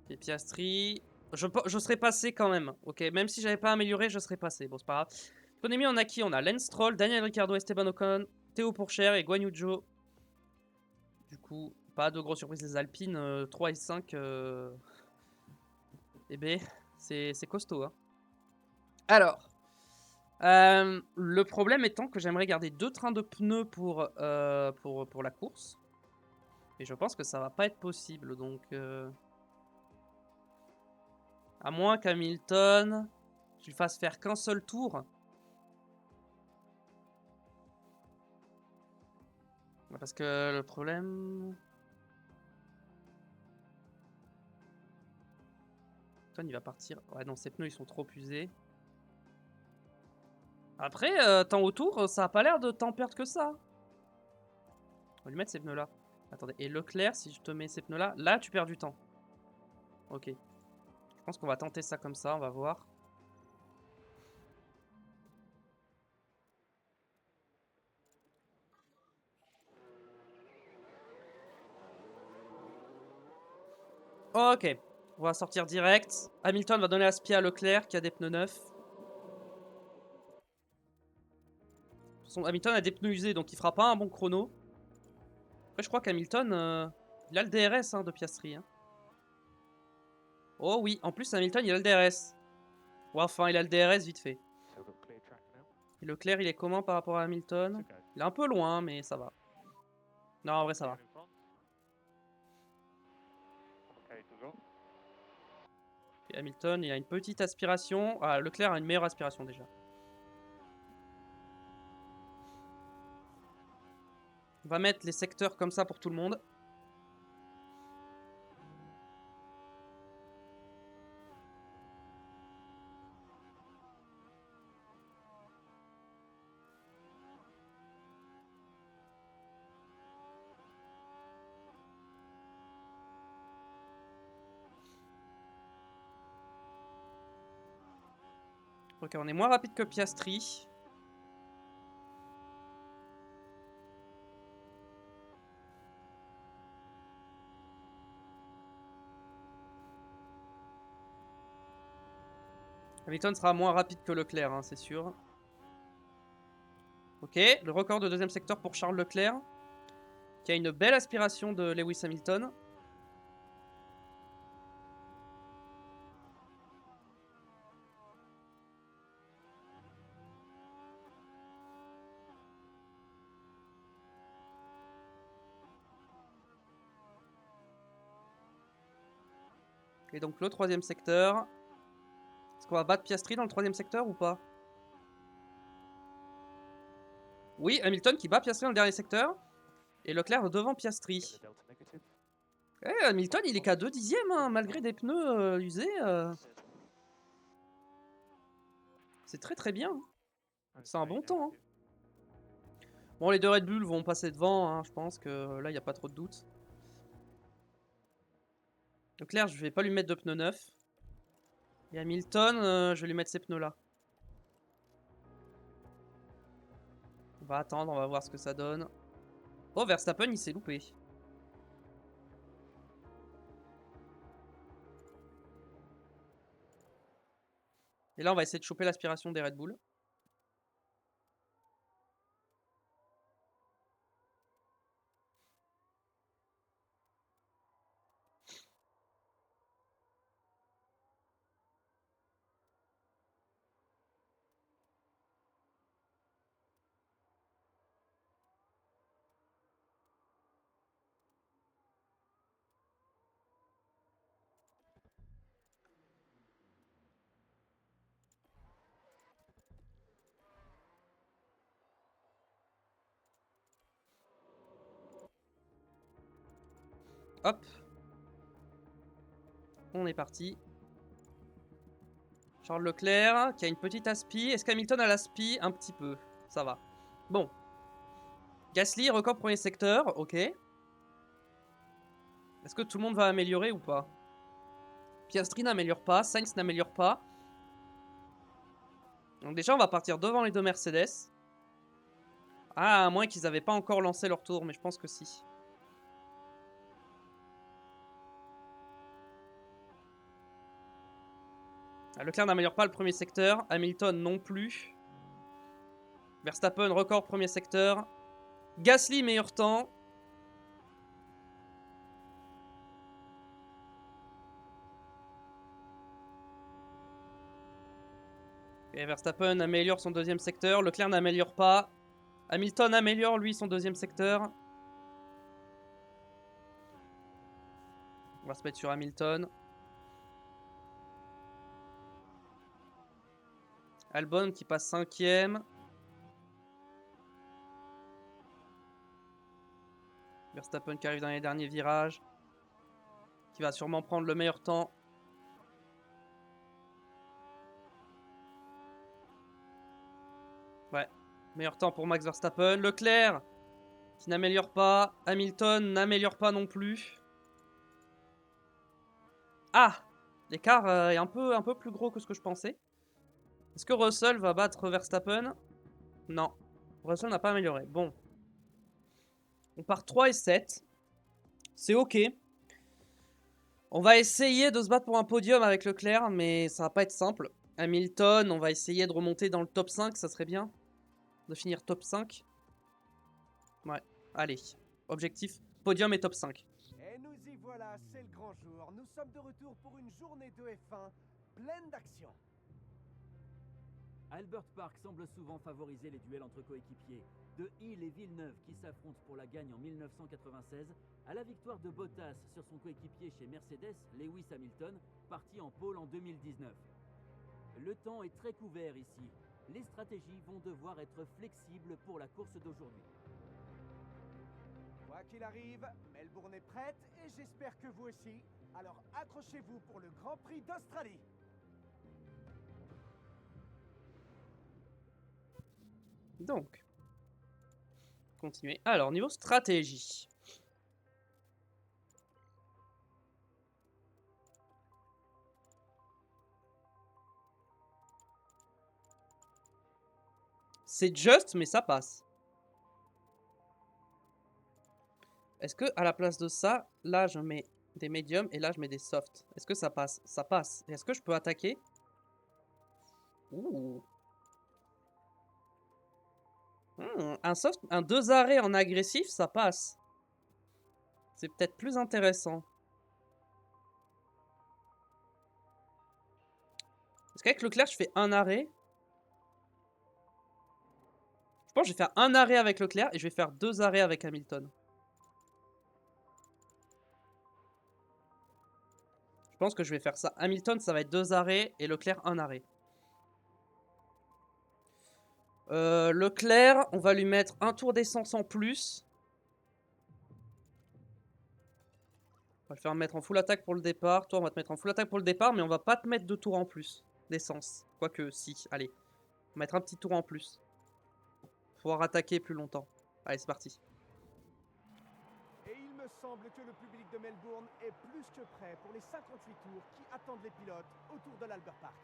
S1: Et Piastri... Je serais passé quand même. Ok, même si j'avais pas amélioré, je serais passé. Bon, c'est pas grave. Économie, on a qui? On a Lance Stroll, Daniel Ricciardo, Esteban Ocon, Théo Pourchaire et Guan Yu Zhou. Du coup, pas de grosses surprises. Les Alpines 3 et 5. Eh ben, c'est costaud. Hein. Alors, le problème étant que j'aimerais garder 2 trains de pneus pour la course. Et je pense que ça va pas être possible. Donc, à moins qu'Hamilton, je lui fasse faire qu'un seul tour. Parce que le problème... Hamilton, il va partir. Ouais, non, ses pneus, ils sont trop usés. Après, temps au tour, ça a pas l'air de tant perdre que ça. On va lui mettre ces pneus-là. Attendez, et Leclerc, si je te mets ces pneus-là, là, tu perds du temps. Ok. Je pense qu'on va tenter ça comme ça, on va voir. Ok. On va sortir direct. Hamilton va donner l'aspi à Leclerc qui a des pneus neufs. Hamilton a des pneus usés, donc il fera pas un bon chrono. Après, je crois qu'Hamilton, il a le DRS hein, de Piastri. Hein. Oh oui, en plus Hamilton, il a le DRS. Ouais, enfin, il a le DRS vite fait.
S3: So we've got clear track now.
S1: Et Leclerc, il est comment par rapport à Hamilton?
S3: To go.
S1: Il est un peu loin, mais ça va. Non, en vrai, ça va.
S3: Clear in front. Okay to go.
S1: Et Hamilton, il a une petite aspiration. Ah, Leclerc a une meilleure aspiration déjà. On va mettre les secteurs comme ça pour tout le monde. Ok, on est moins rapide que Piastri. Hamilton sera moins rapide que Leclerc, hein, c'est sûr. Ok, le record de deuxième secteur pour Charles Leclerc, qui a une belle aspiration de Lewis Hamilton. Et donc le troisième secteur. Est-ce qu'on va battre Piastri dans le troisième secteur ou pas? Oui, Hamilton qui bat Piastri dans le dernier secteur. Et Leclerc devant Piastri.
S3: Get the delta negative.
S1: Eh, Hamilton, il est qu'à 2 dixièmes, hein, malgré des pneus usés. C'est très très bien.
S3: And
S1: C'est un bon
S3: staying
S1: temps. Hein.
S3: active.
S1: Bon, les deux Red Bull vont passer devant, hein, je pense que là, il n'y a pas trop de doute. Leclerc, je vais pas lui mettre de pneus neufs. Et Hamilton, je vais lui mettre ces pneus-là. On va attendre, on va voir ce que ça donne. Oh, Verstappen, il s'est loupé. Et là, on va essayer de choper l'aspiration des Red Bull. Hop. On est parti. Charles Leclerc qui a une petite aspi. Est-ce qu'Hamilton a l'aspi? Un petit peu. Ça va. Bon. Gasly, record premier secteur. Ok. Est-ce que tout le monde va améliorer ou pas? Piastri n'améliore pas. Sainz n'améliore pas. Donc déjà, on va partir devant les deux Mercedes. Ah, à moins qu'ils n'avaient pas encore lancé leur tour, mais je pense que si. Leclerc n'améliore pas le premier secteur. Hamilton non plus. Verstappen, record premier secteur. Gasly, meilleur temps. Et Verstappen améliore son deuxième secteur. Leclerc n'améliore pas. Hamilton améliore lui son deuxième secteur. On va se mettre sur Hamilton. Albon qui passe 5ème. Verstappen qui arrive dans les derniers virages. Qui va sûrement prendre le meilleur temps. Ouais, meilleur temps pour Max Verstappen. Leclerc qui n'améliore pas. Hamilton n'améliore pas non plus. Ah, l'écart est un peu plus gros que ce que je pensais. Est-ce que Russell va battre Verstappen? Non, Russell n'a pas amélioré. Bon. On part 3 et 7. C'est ok. On va essayer de se battre pour un podium avec Leclerc, mais ça va pas être simple. Hamilton, on va essayer de remonter dans le top 5, ça serait bien. De finir top 5. Ouais, allez. Objectif, podium et top 5.
S2: Et nous y voilà, c'est le grand jour. Nous sommes de retour pour une journée de F1 pleine d'action.
S4: Albert Park semble souvent favoriser les duels entre coéquipiers. De Hill et Villeneuve qui s'affrontent pour la gagne en 1996 à la victoire de Bottas sur son coéquipier chez Mercedes, Lewis Hamilton, parti en pôle en 2019. Le temps est très couvert ici. Les stratégies vont devoir être flexibles pour la course d'aujourd'hui.
S2: Quoi qu'il arrive, Melbourne est prête et j'espère que vous aussi. Alors accrochez-vous pour le Grand Prix d'Australie.
S1: Donc, continuer. Alors, niveau stratégie. C'est juste, mais ça passe. Est-ce que à la place de ça, là je mets des médiums et là je mets des softs. Est-ce que ça passe? Ça passe. Est-ce que je peux attaquer? Ouh. Un soft, un 2 arrêts en agressif, ça passe. C'est peut-être plus intéressant. Est-ce qu'avec Leclerc, je fais un arrêt? Je pense que je vais faire un arrêt avec Leclerc et je vais faire 2 arrêts avec Hamilton. Je pense que je vais faire ça. Hamilton, ça va être 2 arrêts et Leclerc, un arrêt. Leclerc, on va lui mettre un tour d'essence en plus. On va le faire mettre en full attaque pour le départ. Toi, on va te mettre en full attaque pour le départ, mais on va pas te mettre 2 tours en plus d'essence. Quoique, si. Allez. On va mettre un petit tour en plus. Pouvoir attaquer plus longtemps. Allez, c'est parti.
S2: Et il me semble que le public de Melbourne est plus que prêt pour les 58 tours qui attendent les pilotes autour de l'Albert Park.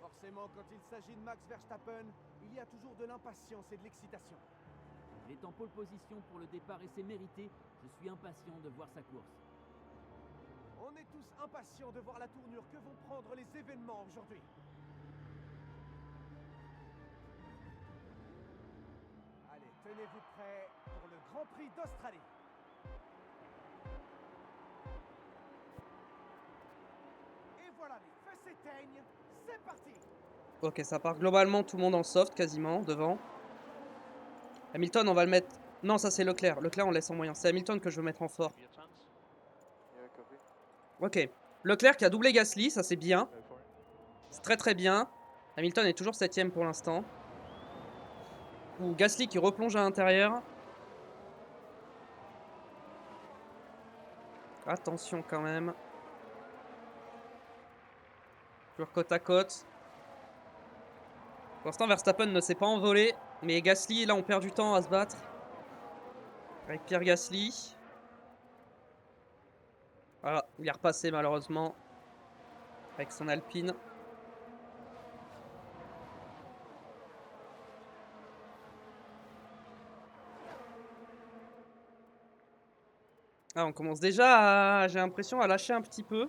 S2: Forcément, quand il s'agit de Max Verstappen, il y a toujours de l'impatience et de l'excitation.
S4: Il est en pole position pour le départ et c'est mérité. Je suis impatient de voir sa course.
S2: On est tous impatients de voir la tournure que vont prendre les événements aujourd'hui. Allez, tenez-vous prêts pour le Grand Prix d'Australie. Et voilà, les feux s'éteignent. C'est parti!
S1: Ok, ça part globalement tout le monde en soft, quasiment, devant. Hamilton, on va le mettre... Non, ça c'est Leclerc. Leclerc, on laisse en moyen. C'est Hamilton que je veux mettre en fort.
S3: Give you a chance.
S6: Yeah, copy.
S1: Ok. Leclerc qui a doublé Gasly, ça c'est bien.
S3: Go for it.
S1: C'est très très bien. Hamilton est toujours 7ème pour l'instant. Ou Gasly qui replonge à l'intérieur. Attention quand même. Toujours côte à côte. Pour l'instant, Verstappen ne s'est pas envolé. Mais Gasly, là, on perd du temps à se battre. Avec Pierre Gasly. Voilà, il est repassé malheureusement. Avec son Alpine. Ah, on commence déjà à, j'ai l'impression, à lâcher un petit peu.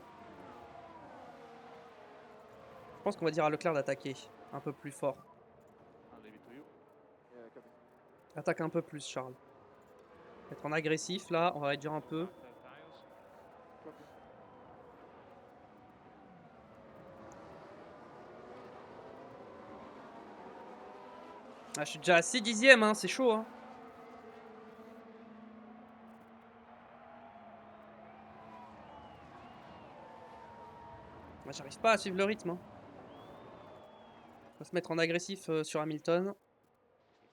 S1: Je pense qu'on va dire à Leclerc d'attaquer un peu plus fort.
S3: I'll leave it to you.
S6: Yeah, copy.
S1: Attaque un peu plus, Charles. Être en agressif là, on va réduire un peu.
S3: Mark the tires.
S6: Copy.
S1: Ah, je suis déjà à 6 dixièmes, hein, c'est chaud. Hein. Moi, j'arrive pas à suivre le rythme. Hein. On va se mettre en agressif sur Hamilton.
S3: Need to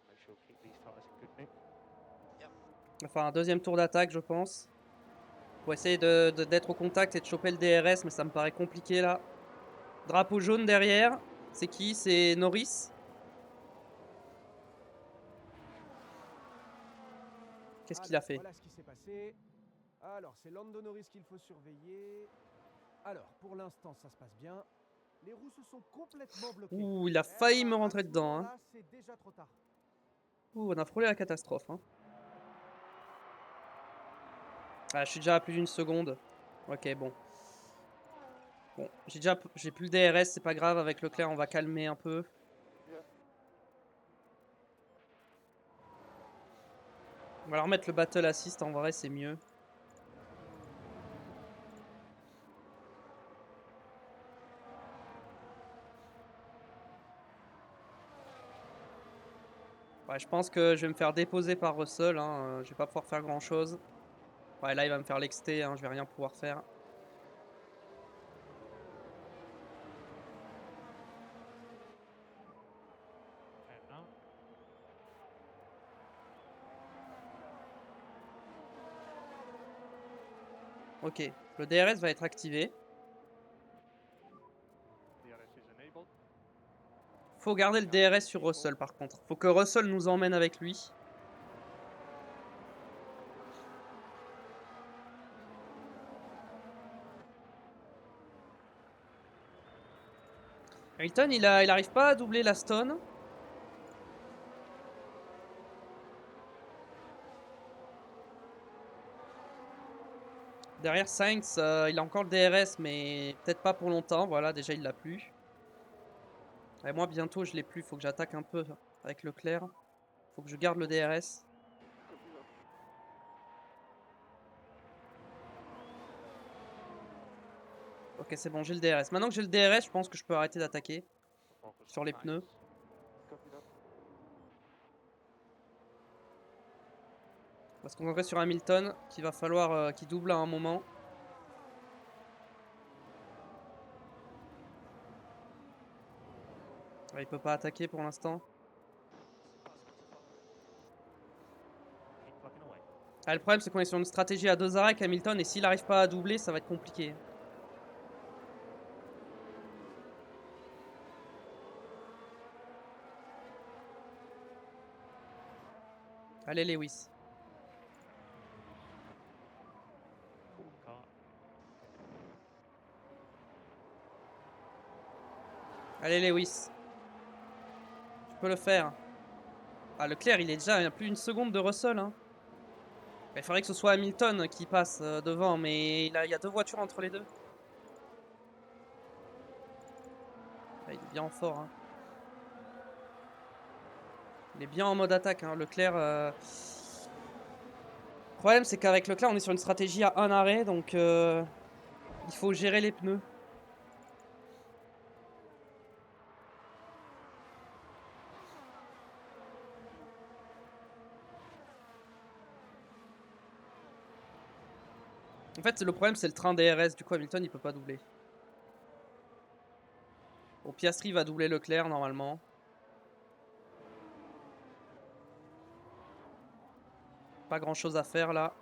S3: make sure keep these tires in good nick.
S1: On va faire un deuxième tour d'attaque, je pense. Pour essayer d'être au contact et de choper le DRS, mais ça me paraît compliqué là. Drapeau jaune derrière. C'est qui? C'est Norris. Qu'est-ce qu'il a fait?
S2: Voilà ce qui s'est passé. Alors, c'est Lando Norris qu'il faut surveiller. Alors, pour l'instant, ça se passe bien. Les roues se sont complètement bloquées.
S1: Ouh, il a
S2: Eh
S1: failli
S2: ben,
S1: me
S2: à
S1: rentrer
S2: ce
S1: dedans. Hein.
S2: moment-là, c'est déjà trop tard.
S1: Ouh, on a frôlé la catastrophe. Hein. Ah, je suis déjà à plus d'une seconde. Ok, bon. Bon, j'ai plus le DRS, c'est pas grave. Avec Leclerc, on va calmer un peu. On va leur mettre le Battle Assist, en vrai, c'est mieux. Ouais, je pense que je vais me faire déposer par Russell. Hein. Je vais pas pouvoir faire grand chose. Ouais, là, il va me faire l'exté. Hein. Je vais rien pouvoir faire.
S3: And now.
S1: Ok, le DRS va être activé.
S3: DRS is enabled.
S1: Faut garder le DRS sur Russell par contre. Faut que Russell nous emmène avec lui. Hamilton, il arrive pas à doubler la stone. Derrière Sainz, il a encore le DRS, mais peut-être pas pour longtemps. Voilà, déjà il l'a plus. Et moi bientôt je l'ai plus, faut que j'attaque un peu avec Leclerc. Faut que je garde le DRS.
S6: Copy that.
S1: Ok, c'est bon, j'ai le DRS. Maintenant que j'ai le DRS, je pense que je peux arrêter d'attaquer
S3: Focus
S1: sur
S3: on
S1: les
S3: tyres.
S1: pneus.
S6: Copy that.
S1: On va se concentrer sur Hamilton, qu'il va falloir qu'il double à un moment. Ouais, il peut pas attaquer pour l'instant.
S3: Keep plugging away.
S1: Ah, le problème c'est qu'on est sur une stratégie à 2 arrêts avec Hamilton et s'il n'arrive pas à doubler, ça va être compliqué. Allez Lewis.
S3: Pull the car.
S1: Allez Lewis. Tu peux le faire. Ah, Leclerc, il est déjà à plus d'une seconde de Russell. Hein. Il faudrait que ce soit Hamilton qui passe devant, mais il y a 2 voitures entre les deux. Ah, il est bien en fort. Hein. Il est bien en mode attaque. Hein. Leclerc. Le problème, c'est qu'avec Leclerc, on est sur une stratégie à un arrêt, donc il faut gérer les pneus. En fait, le problème, c'est le train DRS. Du coup, Hamilton, il peut pas doubler. Bon, Piastri va doubler Leclerc, normalement. Pas grand-chose à faire, là.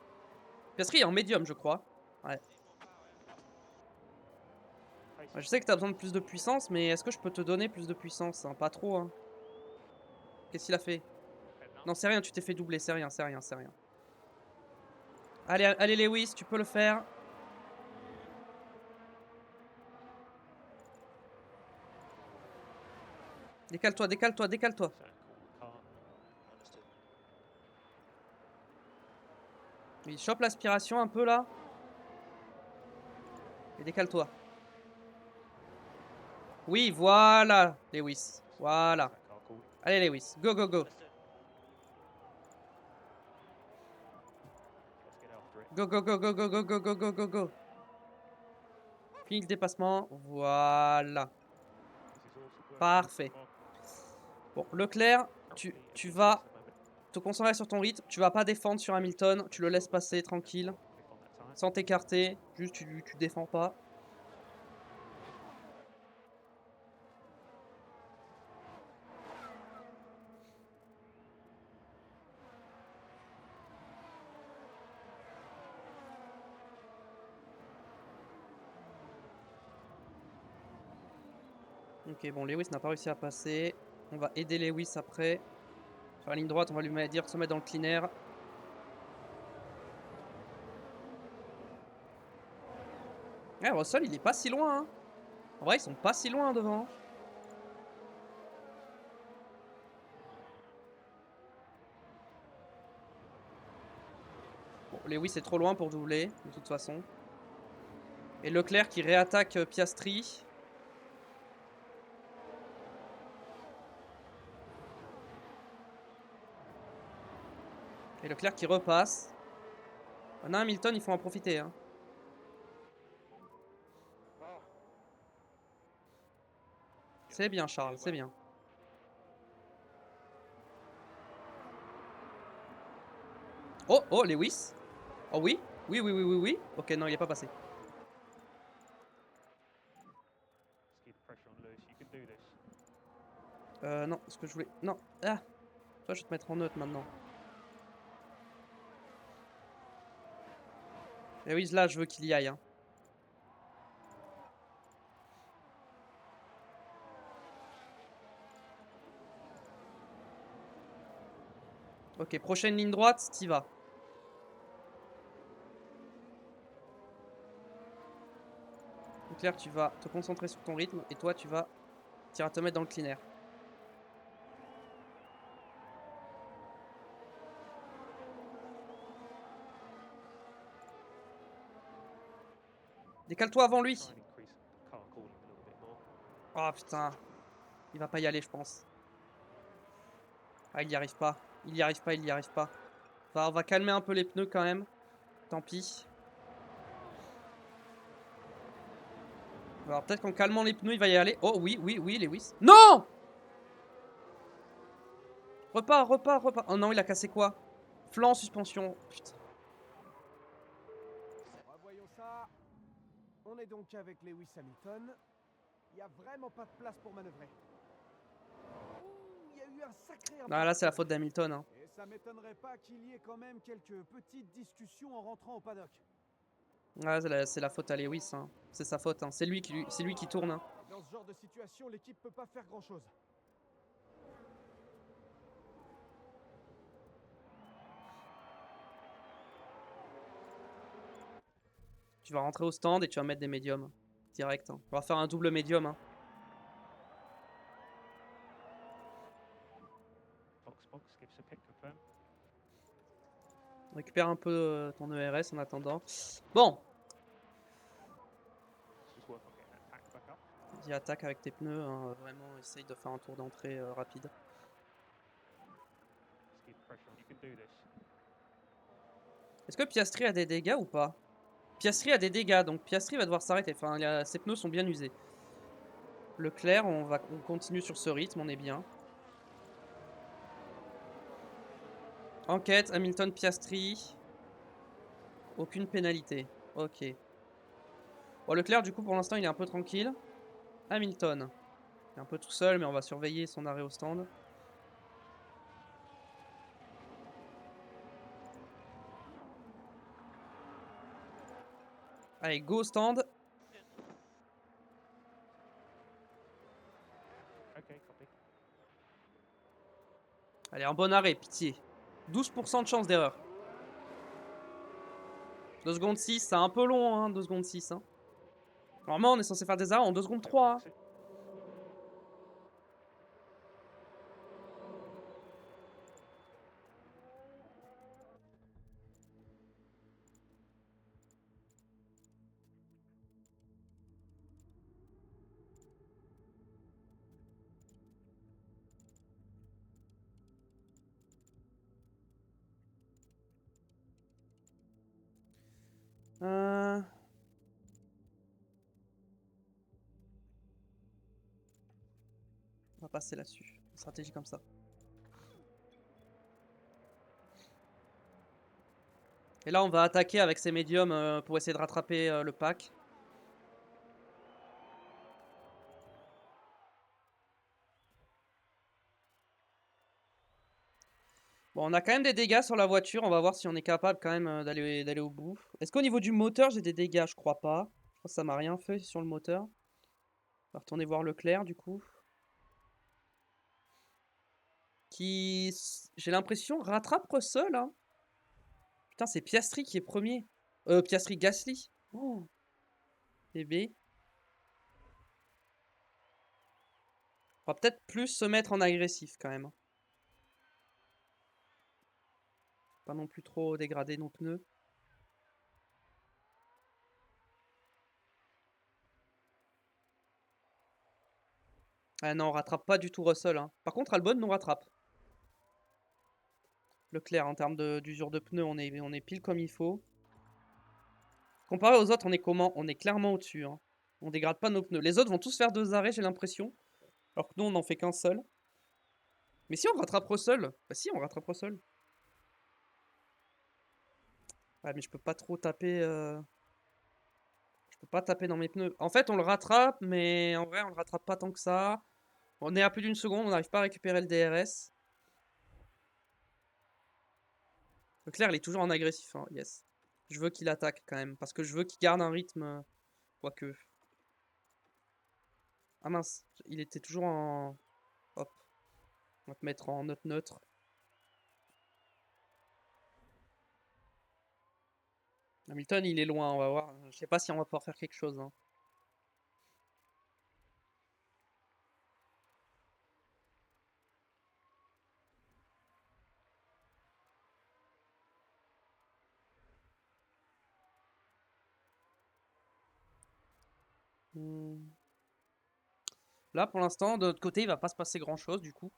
S1: Piastri est en médium, je crois. Ouais. Ouais, je sais que t'as besoin de plus de puissance, mais est-ce que je peux te donner plus de puissance hein? Pas trop, hein. Qu'est-ce qu'il a fait? Non, c'est rien, tu t'es fait doubler. C'est rien, c'est rien, c'est rien. Allez, allez, Lewis, tu peux le faire. Décale-toi, décale-toi, décale-toi.
S3: So call the car.
S5: Understood.
S1: Il chope l'aspiration un peu, là. Et décale-toi. Oui, voilà, Lewis. Voilà.
S3: That car called.
S1: Allez, Lewis. Go, go, go.
S5: Understood.
S3: Let's get after it.
S1: Go, go, go, go, go, go, go, go, go, go, go. Fini le dépassement. Voilà.
S3: This is all super.
S1: Parfait.
S3: Come on.
S1: Bon, Leclerc, tu
S3: Company
S1: vas
S3: at the moment.
S1: te concentrer sur ton rythme. Tu vas pas défendre sur Hamilton. Tu le laisses passer tranquille.
S3: Click on that tire.
S1: Sans t'écarter. Juste, tu défends pas. Ok, bon, Lewis n'a pas réussi à passer. On va aider Lewis après. Sur la ligne droite, on va lui dire de se mettre dans le clean air. Ouais, Russell, il est pas si loin. Hein. En vrai, ils sont pas si loin devant. Bon, Lewis est trop loin pour doubler, de toute façon. Et Leclerc qui réattaque Piastri. Et Leclerc qui repasse. On a Hamilton, il faut en profiter. Hein. C'est bien, Charles, c'est bien. Oh, oh, Lewis. Oh oui, oui, oui, oui, oui, oui. Ok, non, il est pas passé.
S3: Let's keep the pressure on Lewis. You can do this.
S1: Non, ce que je voulais... Non, ah. Toi, je vais te mettre en neutre maintenant. Et oui, là, je veux qu'il y aille. Hein. Ok, prochaine ligne droite, t'y vas. Claire, tu vas te concentrer sur ton rythme et toi, tu vas te mettre dans le clean air. Décale-toi avant lui.
S3: Try and increase the car cooling a little bit more.
S1: Oh putain. Il va pas y aller, je pense. Ah, il y arrive pas. Il y arrive pas, il y arrive pas. Enfin, on va calmer un peu les pneus quand même. Tant pis. Alors peut-être qu'en calmant les pneus, il va y aller. Oh oui, oui, oui, Lewis. Non! Repars, repars, repars. Oh non, il a cassé quoi? Flanc, suspension. Putain.
S2: Revoyons ça. On est donc avec Lewis Hamilton. Il n'y a vraiment pas de place pour manœuvrer. Ouh, il y a eu un sacré
S1: Ah, là, c'est la faute d'Hamilton. Hein.
S2: Et ça m'étonnerait pas qu'il y ait quand même quelques petites discussions en rentrant au paddock.
S1: Ouais, c'est la faute à Lewis. Hein. C'est sa faute. Hein. C'est lui qui tourne. Hein.
S2: Et dans ce genre de situation, l'équipe peut pas faire grand-chose.
S1: Tu vas rentrer au stand et tu vas mettre des médiums. Direct. Hein. On va faire un double médium. Hein.
S3: Box, gives a pit confirm.
S1: Récupère un peu ton ERS en attendant. Bon,
S3: Just work on getting that pack back up.
S1: vas-y, attaque avec tes pneus. Hein. Vraiment, essaye de faire un tour d'entrée rapide.
S3: Just keep the pressure on. You can do this.
S1: Est-ce que Piastri a des dégâts ou pas? Piastri a des dégâts, donc Piastri va devoir s'arrêter. Enfin, ses pneus sont bien usés. Leclerc, on continue sur ce rythme, on est bien. Enquête, Hamilton, Piastri. Aucune pénalité. Ok. Bon, Leclerc, du coup, pour l'instant, il est un peu tranquille. Hamilton. Il est un peu tout seul, mais on va surveiller son arrêt au stand. Allez, go au stand.
S3: Okay, copy.
S1: Allez, un bon arrêt, pitié. 12% de chance d'erreur. 2 secondes 6, c'est un peu long, hein, 2 secondes 6. Hein. Normalement, on est censé faire des arrêts en 2 secondes 3. Hein.
S3: Exit.
S1: On va passer là-dessus. Une stratégie comme ça. Et là, on va attaquer avec ces médiums pour essayer de rattraper le pack. Bon, on a quand même des dégâts sur la voiture. On va voir si on est capable quand même d'aller au bout. Est-ce qu'au niveau du moteur, j'ai des dégâts? Je crois pas. Je crois que ça m'a rien fait sur le moteur. On va retourner voir Leclerc, du coup. Qui, j'ai l'impression, rattrape Russell. Hein. Putain, c'est Piastri qui est premier. Piastri, Gasly. Oh. Bébé. On va peut-être plus se mettre en agressif quand même. Pas non plus trop dégrader nos pneus. Ah non, on rattrape pas du tout Russell. Hein. Par contre, Albon nous rattrape. Leclerc, en termes d'usure de pneus, on est pile comme il faut. Comparé aux autres, on est comment? On est clairement au-dessus. Hein. On dégrade pas nos pneus. Les autres vont tous faire 2 arrêts, j'ai l'impression. Alors que nous, on n'en fait qu'un seul. Mais si on rattrape Russell. Bah si, on rattrape Russell. Ah, mais je peux pas trop taper. Je peux pas taper dans mes pneus. En fait, on le rattrape, mais en vrai, on le rattrape pas tant que ça. On est à plus d'une seconde, on n'arrive pas à récupérer le DRS. Leclerc, il est toujours en agressif. Hein. Yes. Je veux qu'il attaque quand même. Parce que je veux qu'il garde un rythme. Quoique. Ah mince, il était toujours en... Hop. On va te mettre en note neutre. Hamilton, il est loin, on va voir. Je sais pas si on va pouvoir faire quelque chose. Hein. Hmm. Là, pour l'instant, de notre côté, il va pas se passer grand-chose, du coup.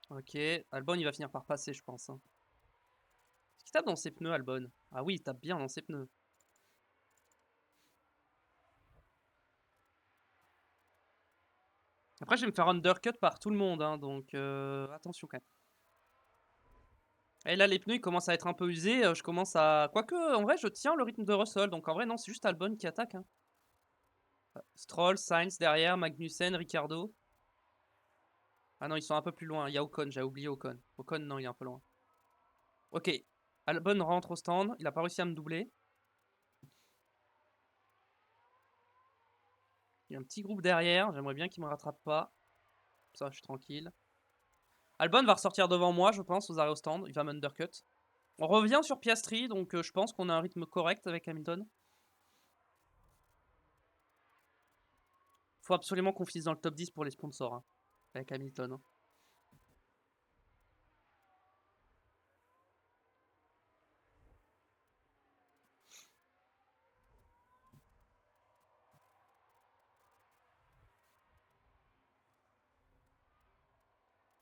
S1: Ok, Albon, il va finir par passer, je pense. Hein. Est-ce qu'il tape dans ses pneus, Albon? Ah oui, il tape bien dans ses pneus. Après, je vais me faire undercut par tout le monde, hein, donc attention quand même. Et là, les pneus, ils commencent à être un peu usés. Je commence à... Quoique, en vrai, je tiens le rythme de Russell. Donc en vrai, non, c'est juste Albon qui attaque. Hein. Stroll, Sainz derrière, Magnussen, Ricciardo. Ah non, ils sont un peu plus loin. Il y a Ocon, j'ai oublié Ocon. Ocon, non, il est un peu loin. Ok, Albon rentre au stand. Il a pas réussi à me doubler. Il y a un petit groupe derrière. J'aimerais bien qu'il me rattrape pas. Ça, je suis tranquille. Albon va ressortir devant moi, je pense, aux arrêts au stand. Il va m'undercut. On revient sur Piastri, donc je pense qu'on a un rythme correct avec Hamilton. Faut absolument qu'on finisse dans le top 10 pour les sponsors. Hein, avec Hamilton. Hein.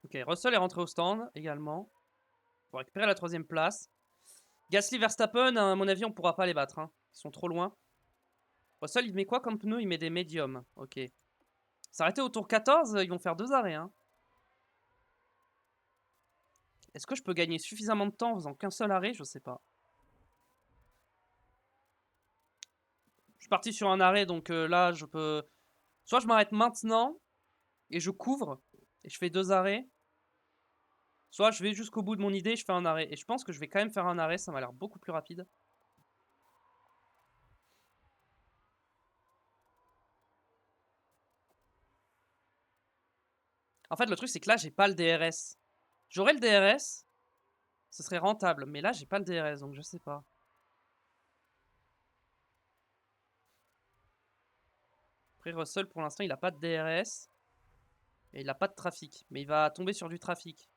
S1: Ok, Russell est rentré au stand également. Pour récupérer la 3ème place. Gasly, Verstappen, à mon avis, on pourra pas les battre. Hein. Ils sont trop loin. Russell, il met quoi comme pneu? Il met des médiums. Ok. S'arrêter au tour 14, ils vont faire 2 arrêts. Hein. Est-ce que je peux gagner suffisamment de temps en faisant qu'un seul arrêt? Je sais pas. Je suis parti sur un arrêt, donc là, je peux... Soit je m'arrête maintenant et je couvre et je fais 2 arrêts. Soit je vais jusqu'au bout de mon idée et je fais un arrêt. Et je pense que je vais quand même faire un arrêt, ça m'a l'air beaucoup plus rapide. En fait, le truc, c'est que là, j'ai pas le DRS. J'aurais le DRS, ce serait rentable. Mais là, j'ai pas le DRS, donc je sais pas. Après, Russell, pour l'instant, il a pas de DRS. Et il a pas de trafic. Mais il va tomber sur du trafic.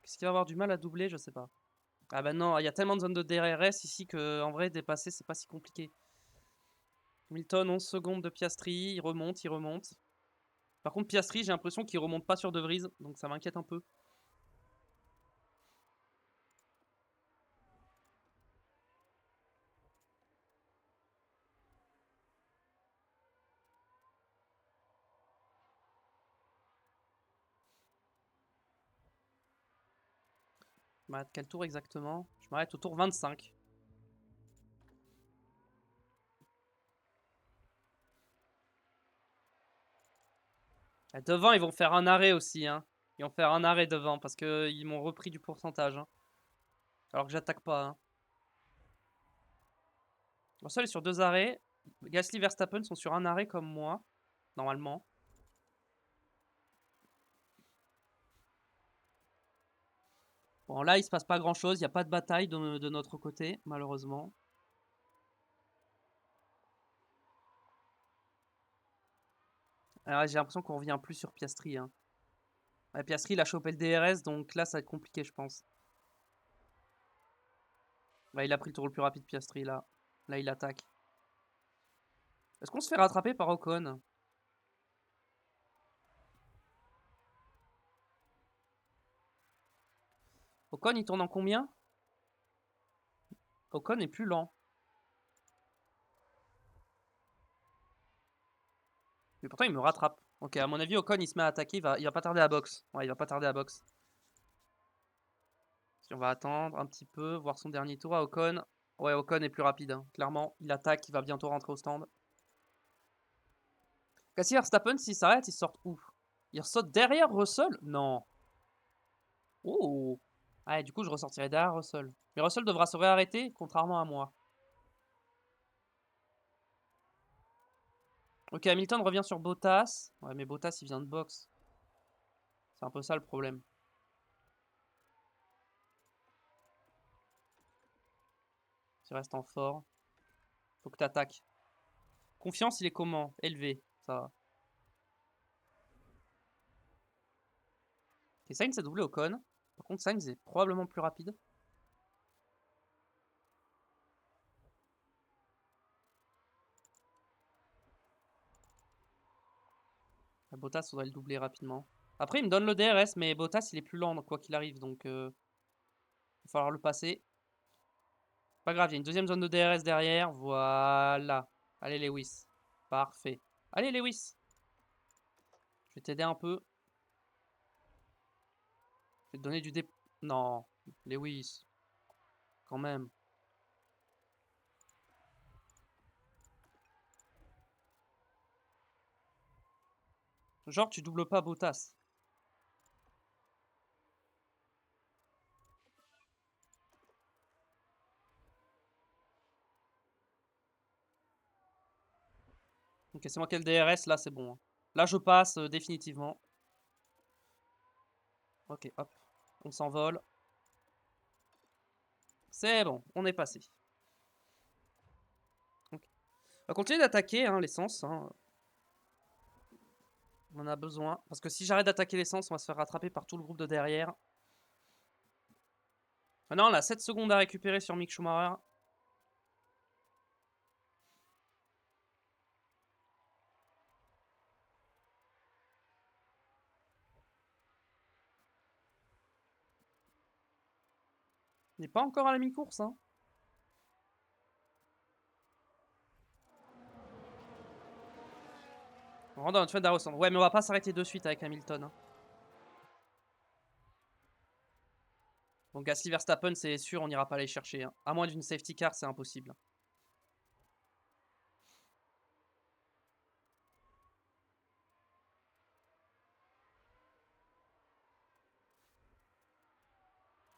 S1: Est-ce qu'il va avoir du mal à doubler? Je sais pas. Ah bah non, il y a tellement de zones de DRS ici que en vrai, dépasser, c'est pas si compliqué. Hamilton, 11 secondes de Piastri. Il remonte, il remonte. Par contre, Piastri, j'ai l'impression qu'il remonte pas sur De Vries. Donc ça m'inquiète un peu. Je m'arrête quel tour exactement? Je m'arrête au tour 25. Ah, devant, ils vont faire un arrêt aussi. Hein. Ils vont faire un arrêt devant parce qu'ils m'ont repris du pourcentage. Hein. Alors que j'attaque pas. Hein. Russell est sur 2 arrêts. Gasly, Verstappen sont sur un arrêt comme moi. Normalement. Bon, là, il se passe pas grand chose. Il n'y a pas de bataille de notre côté, malheureusement. Alors, j'ai l'impression qu'on revient plus sur Piastri. Hein. Ouais, Piastri, il a chopé le DRS, donc là, ça va être compliqué, je pense. Ouais, il a pris le tour le plus rapide, Piastri, là. Là, il attaque. Est-ce qu'on se fait rattraper par Ocon? Ocon, il tourne en combien? Ocon est plus lent. Mais pourtant, il me rattrape. Ok, à mon avis, Ocon, il se met à attaquer. Il va pas tarder à box. Ouais, il va pas tarder à box. Si on va attendre un petit peu, voir son dernier tour à Ocon. Ouais, Ocon est plus rapide. Hein. Clairement, il attaque. Il va bientôt rentrer au stand. Gasly Verstappen, s'il s'arrête, il sort où? Il saute derrière Russell? Non. Oh. Ah, du coup, je ressortirai derrière Russell. Mais Russell devra se réarrêter, contrairement à moi. Ok, Hamilton revient sur Bottas. Ouais, mais Bottas, il vient de box. C'est un peu ça le problème. Tu restes en fort. Faut que t'attaques. Confiance, il est comment? Élevé, ça va. Ok, Sainz a doublé Ocon. Par contre, Sainz est probablement plus rapide. Bottas, faudrait le doubler rapidement. Après, il me donne le DRS, mais Bottas, il est plus lent, quoi qu'il arrive. Donc, il va falloir le passer. Pas grave, il y a une deuxième zone de DRS derrière. Voilà. Allez, Lewis. Parfait. Allez, Lewis. Je vais t'aider un peu. Je vais te donner du dé... Non. Lewis. Quand même. Genre, tu doubles pas Bottas. Ok, c'est moi qui ai le DRS. Là, c'est bon. Là, je passe définitivement. Ok, hop. On s'envole. C'est bon, on est passé. Ok. On va continuer d'attaquer hein, l'essence. Hein. On en a besoin. Parce que si j'arrête d'attaquer l'essence, on va se faire rattraper par tout le groupe de derrière. Maintenant, on a 7 secondes à récupérer sur Mick Schumacher. Il n'est pas encore à la mi-course. Hein. On rentre dans notre fête d'arrosant. Ouais, mais on va pas s'arrêter de suite avec Hamilton. Hein. Donc Gasly Verstappen, c'est sûr, on n'ira pas les chercher. Hein. À moins d'une safety car, c'est impossible.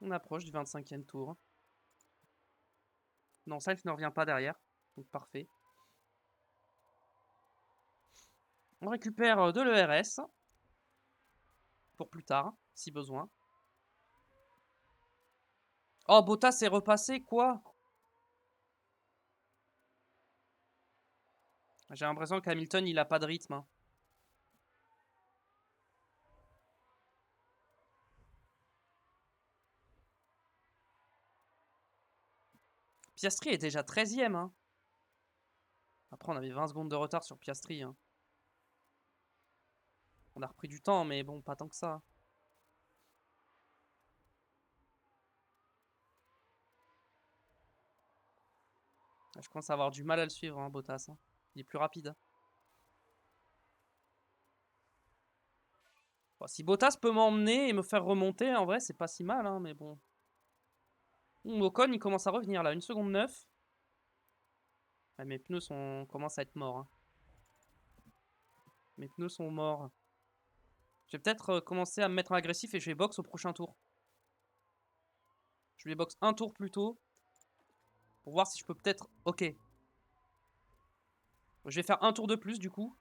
S1: On approche du 25e tour. Non, Sainz ne revient pas derrière. Donc parfait. On récupère de l'ERS. Pour plus tard, si besoin. Oh, Bottas est repassé, quoi? J'ai l'impression qu'Hamilton, il a pas de rythme. Hein. Piastri est déjà 13ème. Hein. Après, on avait 20 secondes de retard sur Piastri. Hein. On a repris du temps, mais bon, pas tant que ça. Je commence à avoir du mal à le suivre, hein, Bottas. Hein. Il est plus rapide. Bon, si Bottas peut m'emmener et me faire remonter, en vrai, c'est pas si mal, hein, mais bon. Ocon, il commence à revenir là, 1 seconde 9. Ouais, mes pneus commencent à être morts. Hein. Mes pneus sont morts. Je vais peut-être commencer à me mettre en agressif et je vais box au prochain tour. Je vais box un tour plus tôt. Pour voir si je peux peut-être... Ok. Je vais faire un tour de plus du coup.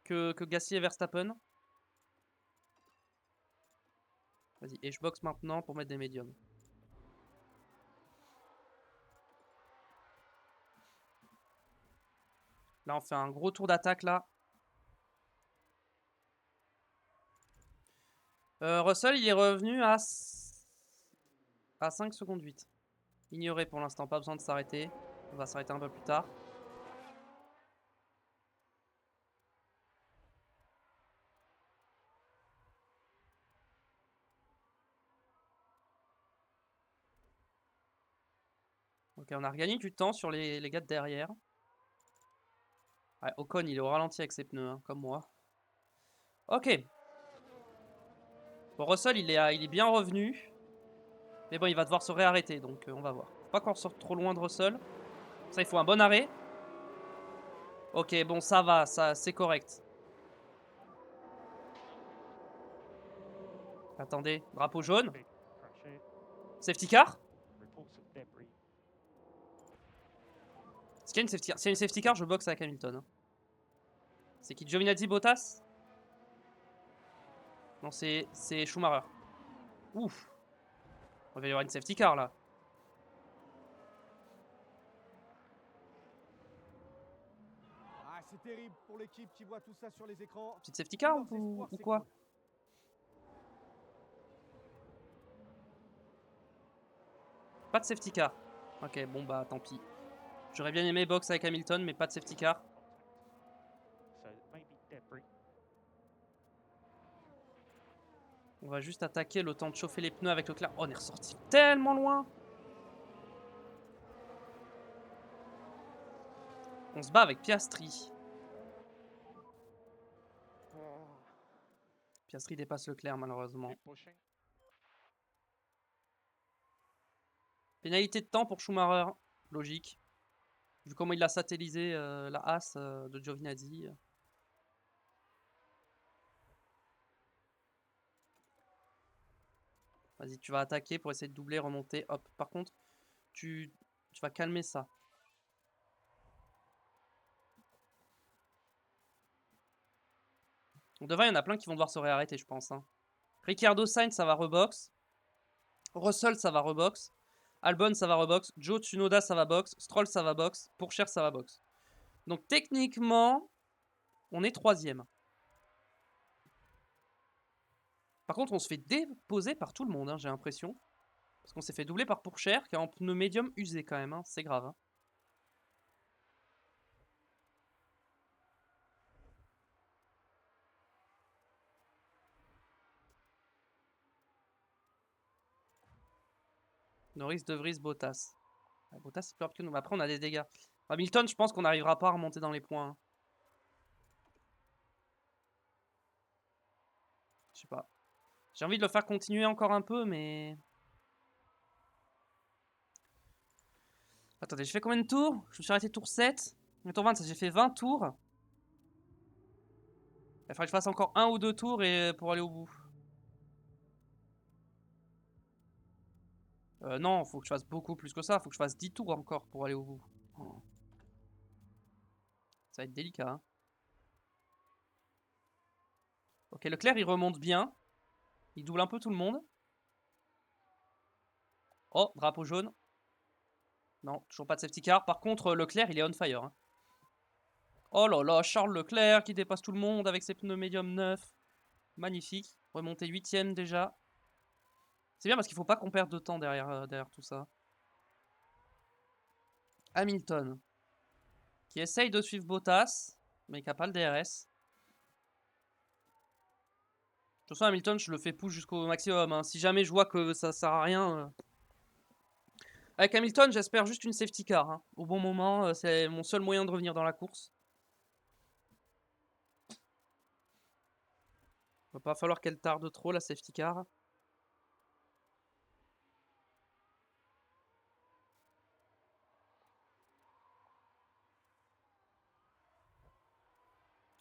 S1: Que Gasly et Verstappen. Vas-y, et je boxe maintenant pour mettre des médiums. Là, on fait un gros tour d'attaque là. Russell, il est revenu à 5 secondes 8. Ignoré pour l'instant, pas besoin de s'arrêter. On va s'arrêter un peu plus tard. Ok, on a regagné du temps sur les gars de derrière. Ouais, Ocon, il est au ralenti avec ses pneus, hein, comme moi. Ok. Bon, Russell, il est bien revenu. Mais bon, il va devoir se réarrêter, donc on va voir. Faut pas qu'on sorte trop loin de Russell. Ça, il faut un bon arrêt. Ok, bon, ça va, ça, c'est correct. Attendez, drapeau jaune. Safety car. Est-ce qu'il y a une safety car? S'il y a une safety car, je boxe avec Hamilton. Hein. C'est qui? Giovinazzi, Bottas? Non, c'est Schumacher. Ouf. Il va y avoir une safety car là.
S2: terrible pour l'équipe qui voit tout ça sur les écrans.
S1: Petite safety car
S2: Leurs espoirs
S1: ou quoi?
S2: s'écroulent.
S1: Pas de safety car. Ok, bon bah tant pis. J'aurais bien aimé box avec Hamilton, mais pas de safety car.
S3: So maybe debris.
S1: On va juste attaquer le temps de chauffer les pneus avec Leclerc. Oh, on est ressorti tellement loin. On se bat avec Piastri. Piastri dépasse Leclerc malheureusement.
S3: Keep pushing.
S1: Pénalité de temps pour Schumacher. Logique. Vu comment il a satellisé la Haas de Giovinazzi. Vas-y, tu vas attaquer pour essayer de doubler, remonter. Hop. Par contre, tu vas calmer ça. Donc devant, il y en a plein qui vont devoir se réarrêter, je pense. Hein. Ricciardo, Sainz, ça va rebox. Russell, ça va rebox. Albon, ça va rebox. Joe Tsunoda, ça va box. Stroll, ça va box. Pourchaire, ça va box. Donc techniquement, on est 3ème. Par contre, on se fait déposer par tout le monde, hein, j'ai l'impression. Parce qu'on s'est fait doubler par Pourchaire, qui est en pneu médium usé quand même. Hein. C'est grave. Hein. Norris, De Vries, Bottas. Bottas, c'est plus rapide que nous. Mais après, on a des dégâts. Hamilton, je pense qu'on n'arrivera pas à remonter dans les points. Hein. Je sais pas. J'ai envie de le faire continuer encore un peu, mais... Attendez, j'ai fait combien de tours? Je me suis arrêté tour 7. Tour 20, ça j'ai fait 20 tours. Il faudrait que je fasse encore 1 ou 2 tours et pour aller au bout. Non, faut que je fasse beaucoup plus que ça. Faut que je fasse 10 tours encore pour aller au bout. Oh. Ça va être délicat. Hein. Ok, Leclerc, il remonte bien. Il double un peu tout le monde. Oh, drapeau jaune. Non, toujours pas de safety car. Par contre, Leclerc, il est on fire. Hein. Oh là là, Charles Leclerc qui dépasse tout le monde avec ses pneus médium neufs. Magnifique. Remonté 8ème déjà. C'est bien parce qu'il faut pas qu'on perde de temps derrière tout ça. Hamilton. Qui essaye de suivre Bottas, mais qui n'a pas le DRS. De toute façon, Hamilton, je le fais push jusqu'au maximum. Hein. Si jamais je vois que ça sert à rien... Avec Hamilton, j'espère juste une safety car. Hein. Au bon moment, c'est mon seul moyen de revenir dans la course. Va pas falloir qu'elle tarde trop, la safety car.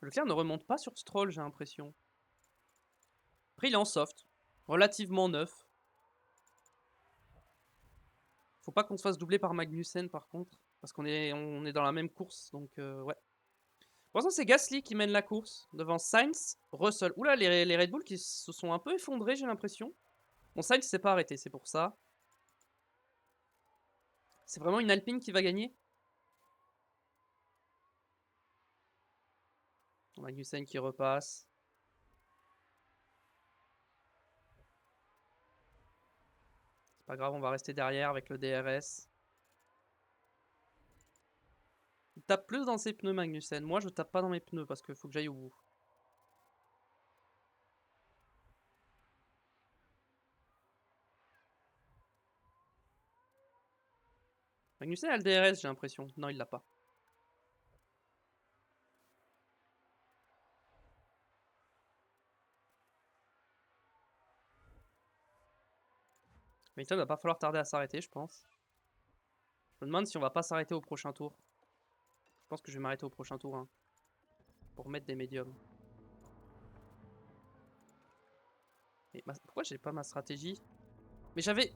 S1: Leclerc ne remonte pas sur Stroll, j'ai l'impression. Après, il est en soft. Relativement neuf. Faut pas qu'on se fasse doubler par Magnussen, par contre. Parce qu'on est dans la même course, donc ouais. Pour l'instant, c'est Gasly qui mène la course. Devant Sainz, Russell. Oula, les Red Bull qui se sont un peu effondrés, j'ai l'impression. Bon, Sainz s'est pas arrêté, c'est pour ça. C'est vraiment une Alpine qui va gagner. Magnussen qui repasse. C'est pas grave, on va rester derrière avec le DRS. Il tape plus dans ses pneus, Magnussen. Moi, je tape pas dans mes pneus parce qu'il faut que j'aille au bout. Magnussen a le DRS, j'ai l'impression. Non, il l'a pas. Hamilton va pas falloir tarder à s'arrêter, je pense. Je me demande si on va pas s'arrêter au prochain tour. Je pense que je vais m'arrêter au prochain tour. Hein, pour mettre des médiums. Mais pourquoi j'ai pas ma stratégie? Mais j'avais...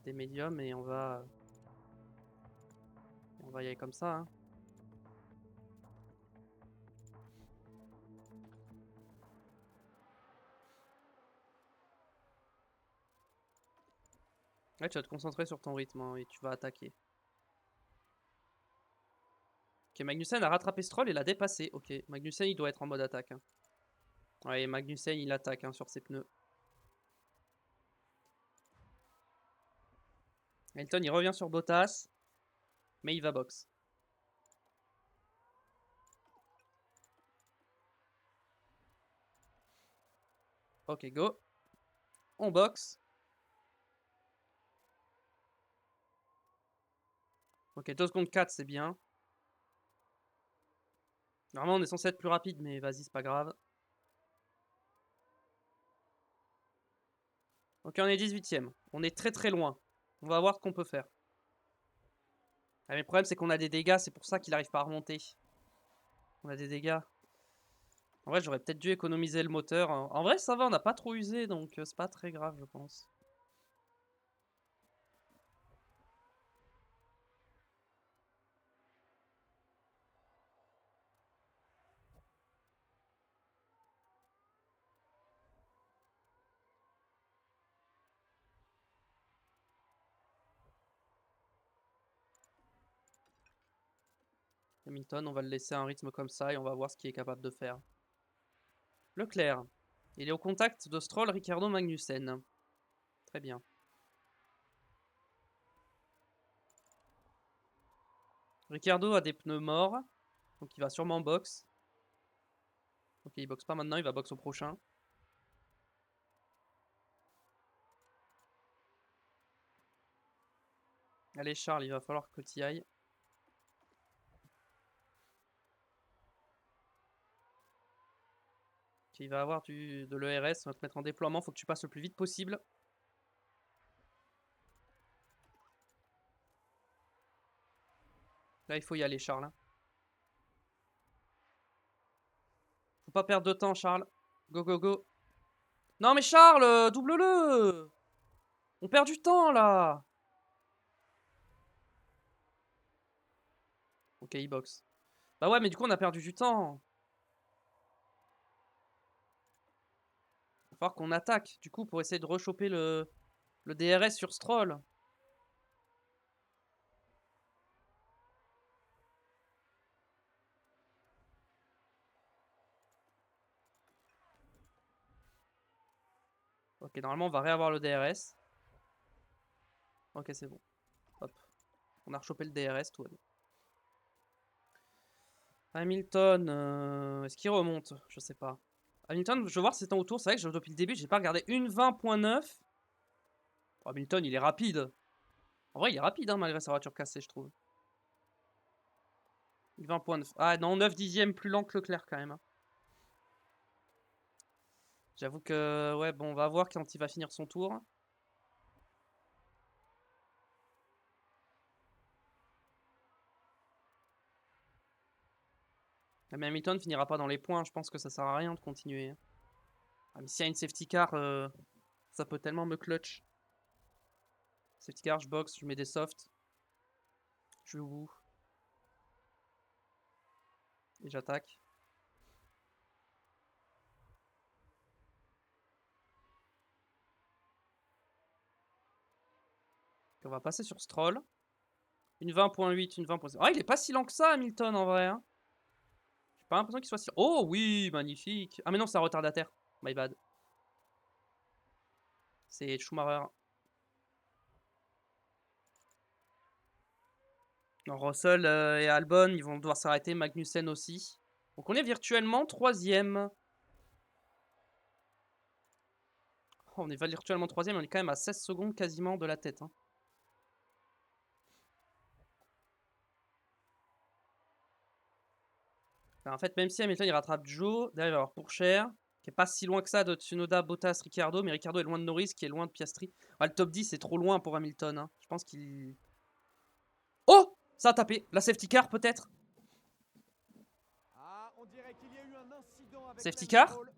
S1: Des médiums et on va y aller comme ça. Hein. Ouais, tu vas te concentrer sur ton rythme hein, et tu vas attaquer. Ok, Magnussen a rattrapé Stroll et l'a dépassé. Ok, Magnussen il doit être en mode attaque. Hein. Ouais, Magnussen il attaque hein, sur ses pneus. Hamilton il revient sur Bottas, mais il va box. Ok, go. On boxe. Ok, 2 secondes 4, c'est bien. Normalement, on est censé être plus rapide, mais vas-y, c'est pas grave. Ok, on est 18ème. On est très très loin. On va voir ce qu'on peut faire. Ah, mais le problème, c'est qu'on a des dégâts, c'est pour ça qu'il arrive pas à remonter. On a des dégâts. En vrai, j'aurais peut-être dû économiser le moteur. En vrai, ça va, on n'a pas trop usé, donc c'est pas très grave, je pense. Hamilton, on va le laisser à un rythme comme ça et on va voir ce qu'il est capable de faire. Leclerc. Il est au contact de Stroll, Ricciardo, Magnussen. Très bien. Ricciardo a des pneus morts, donc il va sûrement box. Ok, il boxe pas maintenant, il va box au prochain. Allez Charles, il va falloir que tu y ailles. Ok, il va avoir de l'ERS, on va te mettre en déploiement, faut que tu passes le plus vite possible. Là, il faut y aller Charles. Hein. Faut pas perdre de temps Charles. Go, go, go. Non mais Charles, double-le. On perd du temps là. Ok, il boxe. Bah ouais, mais du coup, on a perdu du temps. Il va falloir qu'on attaque, du coup, pour essayer de rechoper le DRS sur Stroll. Ok, normalement, on va réavoir le DRS. Ok, c'est bon. Hop. On a rechopé le DRS, tout va bien. Hamilton, est-ce qu'il remonte? Je sais pas. Hamilton, je veux voir si c'est en autour. C'est vrai que depuis le début, j'ai pas regardé une 20.9. Oh, Hamilton, il est rapide. En vrai, il est rapide, hein, malgré sa voiture cassée, je trouve. 20.9. Ah non, 9 dixièmes plus lent que Leclerc quand même. Hein. J'avoue que, ouais, bon, on va voir quand il va finir son tour. Ah, mais Hamilton finira pas dans les points. Je pense que ça sert à rien de continuer. Hein. Ah, mais s'il y a une safety car, ça peut tellement me clutch. Safety car, je boxe, je mets des softs. Je vais au bout. Et j'attaque. On va passer sur Stroll. Une 20.8, une 20.7. Ah, il est pas si lent que ça, Hamilton, en vrai. Hein. J'ai pas l'impression qu'il soit si... Oh, oui, magnifique. Ah, mais non, c'est un retardataire. My bad. C'est Schumacher. Non, Russell et Albon, ils vont devoir s'arrêter. Magnussen aussi. Donc on est virtuellement 3ème. Oh, on est virtuellement 3ème, on est quand même à 16 secondes quasiment de la tête. Hein. Enfin, en fait, même si Hamilton il rattrape Joe, derrière il va y avoir Pourchaire, qui est pas si loin que ça de Tsunoda, Bottas, Ricciardo, mais Ricciardo est loin de Norris, qui est loin de Piastri. Ah, le top 10 est trop loin pour Hamilton. Hein. Je pense qu'il... Oh! Ça a tapé. La safety car peut-être?
S2: Ah, on dirait qu'il y a eu un incident avec
S1: Safety
S2: Lance
S1: car?
S2: Stroll.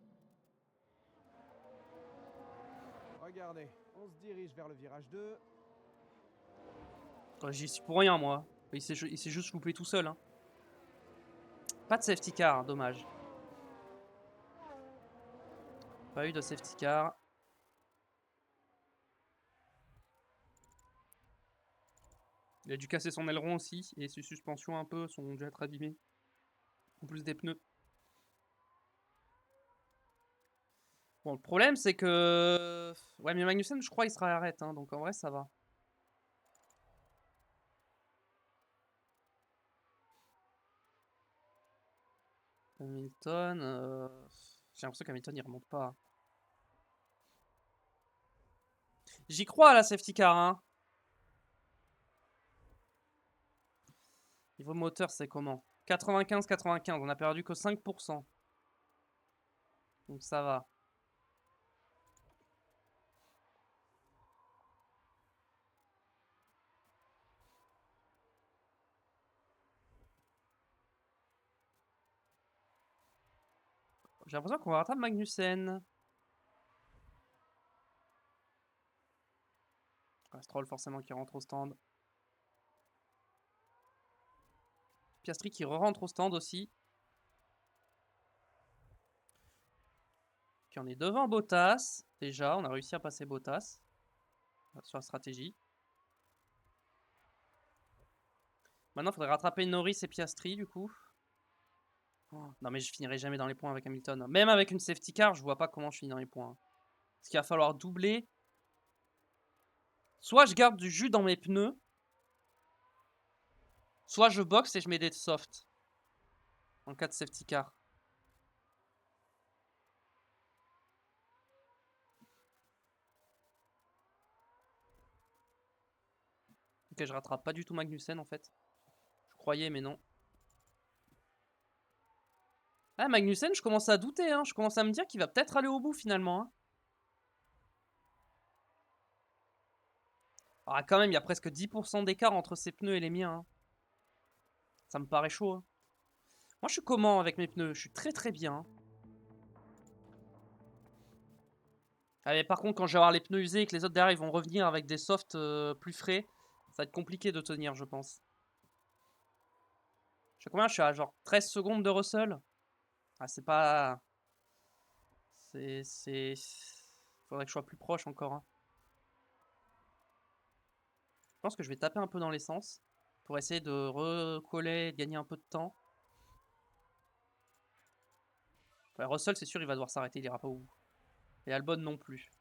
S2: Regardez, on se dirige vers le virage 2.
S1: Oh, j'y suis pour rien, moi. Il s'est juste loupé tout seul. Hein. Pas de safety car, dommage. Pas eu de safety car. Il a dû casser son aileron aussi, et ses suspensions un peu sont dû être abîmées. En plus des pneus. Bon, le problème c'est que... Ouais, mais Magnussen, je crois, il sera arrête, hein, donc en vrai, ça va. Hamilton... J'ai l'impression qu'Hamilton, il remonte pas. J'y crois à la safety car, hein. Niveau moteur, c'est comment? 95-95, on a perdu que 5%. Donc ça va. J'ai l'impression qu'on va rattraper Magnussen. Stroll forcément qui rentre au stand. Piastri qui re-rentre au stand aussi. Qui en est devant Bottas. Déjà, on a réussi à passer Bottas. Sur la stratégie. Maintenant, il faudrait rattraper Norris et Piastri du coup. Oh, non mais je finirai jamais dans les points avec Hamilton. Même avec une safety car, je vois pas comment je finis dans les points. Parce qu'il va falloir doubler. Soit je garde du jus dans mes pneus. Soit je boxe et je mets des softs. En cas de safety car. Ok, je rattrape pas du tout Magnussen en fait. Je croyais mais non. Ah, Magnussen, je commence à douter, hein. Je commence à me dire qu'il va peut-être aller au bout finalement. Hein. Ah, quand même, il y a presque 10% d'écart entre ses pneus et les miens. Hein. Ça me paraît chaud. Hein. Moi, je suis comment avec mes pneus? Je suis très très bien. Hein. Ah, mais par contre, quand je vais avoir les pneus usés et que les autres derrière ils vont revenir avec des softs plus frais, ça va être compliqué de tenir, je pense. Je sais combien? Je suis à genre 13 secondes de Russell. Ah, c'est pas. C'est. Faudrait que je sois plus proche encore. Hein. Je pense que je vais taper un peu dans l'essence pour essayer de recoller, de gagner un peu de temps. Ouais, Russell, c'est sûr, il va devoir s'arrêter, il ira pas au bout. Et Albon non plus.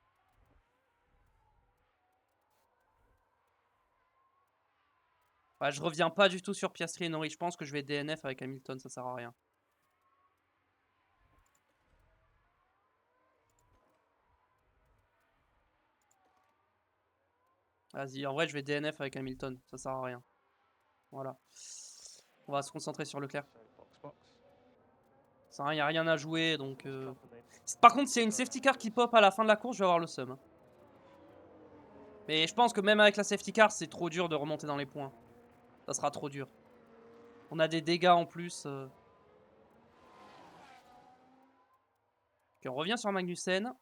S1: Ouais, je reviens pas du tout sur Piastri et Norris. Je pense que je vais DNF avec Hamilton, ça sert à rien. Vas-y, en vrai, je vais DNF avec Hamilton, ça sert à rien. Voilà. On va se concentrer sur Leclerc. Ça, il n'y a rien à jouer, donc... Par contre, s'il y a une safety car qui pop à la fin de la course, je vais avoir le seum. Hein. Mais je pense que même avec la safety car, c'est trop dur de remonter dans les points. Ça sera trop dur. On a des dégâts en plus. Ok, on revient sur Magnussen.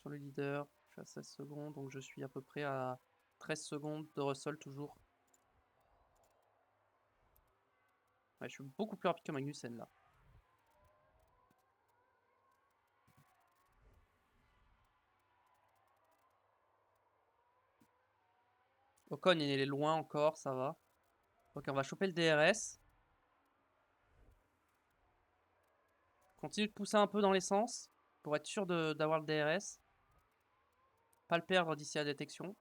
S1: Sur le leader, je suis à 16 secondes, donc je suis à peu près à 13 secondes de Russell toujours. Ouais, je suis beaucoup plus rapide que Magnussen là. Ocon il est loin encore, ça va. Ok, on va choper le DRS. Continue de pousser un peu dans l'essence pour être sûr d'avoir le DRS. Pas le perdre d'ici à la détection.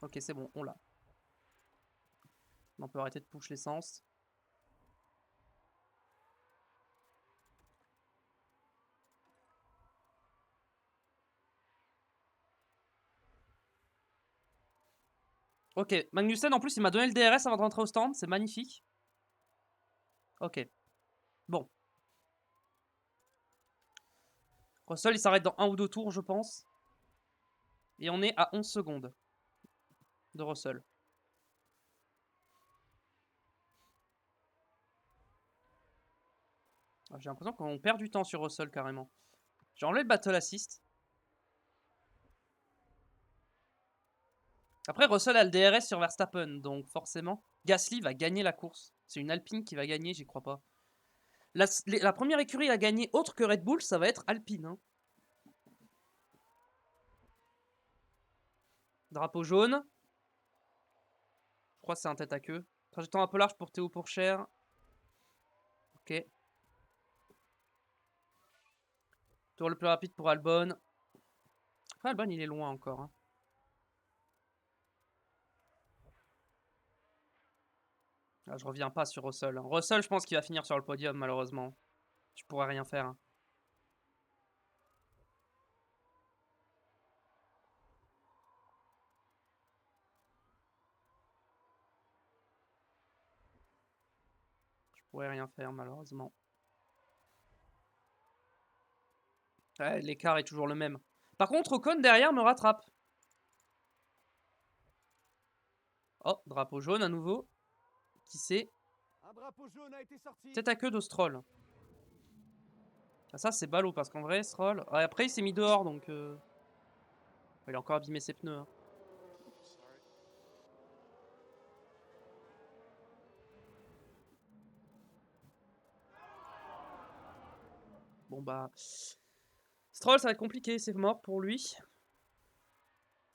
S1: Ok, c'est bon, on l'a. On peut arrêter de push l'essence. Ok, Magnussen en plus il m'a donné le DRS avant de rentrer au stand, c'est magnifique. Ok, bon. Russell il s'arrête dans 1 ou 2 tours je pense. Et on est à 11 secondes de Russell. J'ai l'impression qu'on perd du temps sur Russell carrément. J'ai enlevé le battle assist. Après Russell a le DRS sur Verstappen, donc forcément Gasly va gagner la course. C'est une Alpine qui va gagner, j'y crois pas. La première écurie à gagner autre que Red Bull, ça va être Alpine. Hein. Drapeau jaune. Je crois que c'est un tête à queue. Trajectoire un peu large pour Théo Pourchère. Ok. Tour le plus rapide pour Albon. Enfin, Albon, il est loin encore. Hein. Ah, je reviens pas sur Russell. Hein. Russell, je pense qu'il va finir sur le podium, malheureusement. Je pourrais rien faire. Hein. Je pourrais rien faire, malheureusement. Ouais, l'écart est toujours le même. Par contre, Ocon derrière me rattrape. Oh, drapeau jaune à nouveau. Qui c'est?
S2: Un drapeau jaune a été sorti.
S1: Tête à queue de Stroll. Ah, ça, c'est ballot parce qu'en vrai, Stroll. Ouais, après, il s'est mis dehors donc. Il a encore abîmé ses pneus. Hein.
S5: Sorry.
S1: Bon, bah. Stroll, ça va être compliqué. C'est mort pour lui.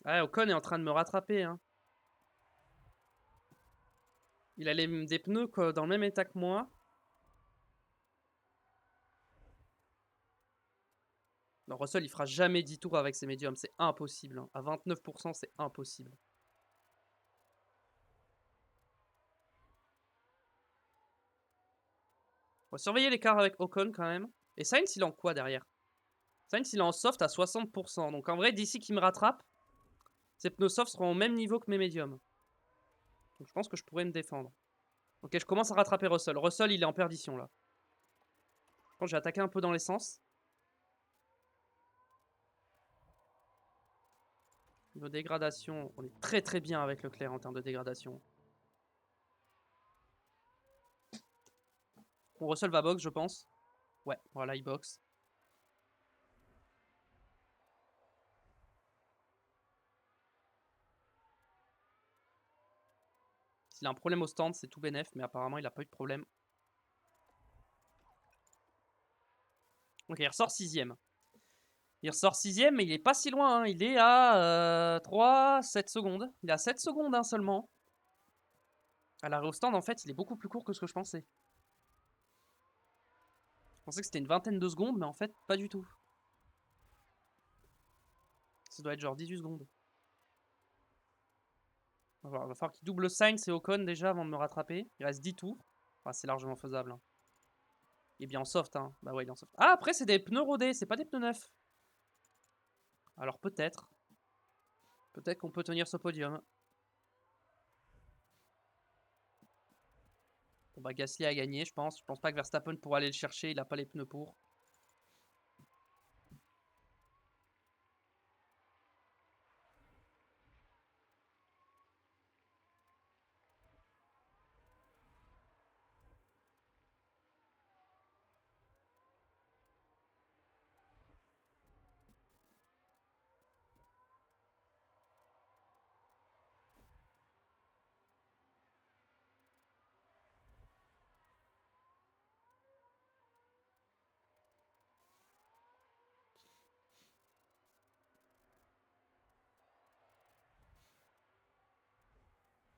S1: Ouais, Ocon est en train de me rattraper. Hein. Il a des pneus quoi, dans le même état que moi. Non, Russell, il fera jamais 10 tours avec ses médiums. C'est impossible. Hein. À 29%, c'est impossible. On va surveiller l'écart avec Ocon quand même. Et Sainz, il est en quoi derrière? Sainz, il est en soft à 60%. Donc en vrai, d'ici qu'il me rattrape, ses pneus soft seront au même niveau que mes médiums. Donc je pense que je pourrais me défendre. Ok, je commence à rattraper Russell. Russell, il est en perdition là. Je pense que j'ai attaqué un peu dans l'essence. Niveau dégradation, on est très très bien avec Leclerc en termes de dégradation. Bon, Russell va box, je pense. Ouais, voilà, il boxe. S'il a un problème au stand, c'est tout bénef, mais apparemment, il n'a pas eu de problème. Ok, il ressort 6ème. Il ressort 6ème, mais il est pas si loin. Hein. Il est à 7 secondes. Il est à 7 secondes hein, seulement. À l'arrêt au stand, en fait, il est beaucoup plus court que ce que je pensais. Je pensais que c'était une vingtaine de secondes, mais en fait, pas du tout. Ça doit être genre 18 secondes. Il va falloir qu'il double Sainz et Ocon déjà avant de me rattraper. Il reste 10 tours. Enfin, c'est largement faisable. Hein. Il est bien en soft. Hein. Bah ouais, il est en soft. Ah, après, c'est des pneus rodés, c'est pas des pneus neufs. Alors peut-être. Peut-être qu'on peut tenir ce podium. Bon bah Gasly a gagné, je pense. Je pense pas que Verstappen pourra aller le chercher, il a pas les pneus pour.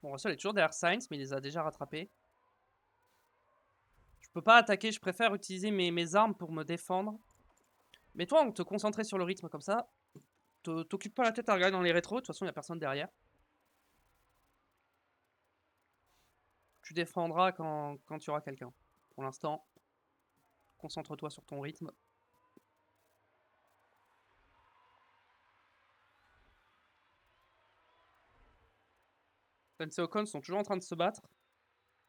S1: Bon, Russell est toujours derrière Sainz, mais il les a déjà rattrapés. Je peux pas attaquer, je préfère utiliser mes armes pour me défendre. Mais toi, on te concentrer sur le rythme comme ça. T'occupe pas la tête à regarder dans les rétros, de toute façon, il n'y a personne derrière. Tu défendras quand tu auras quelqu'un. Pour l'instant, concentre-toi sur ton rythme. Sainz et Ocon sont toujours en train de se battre.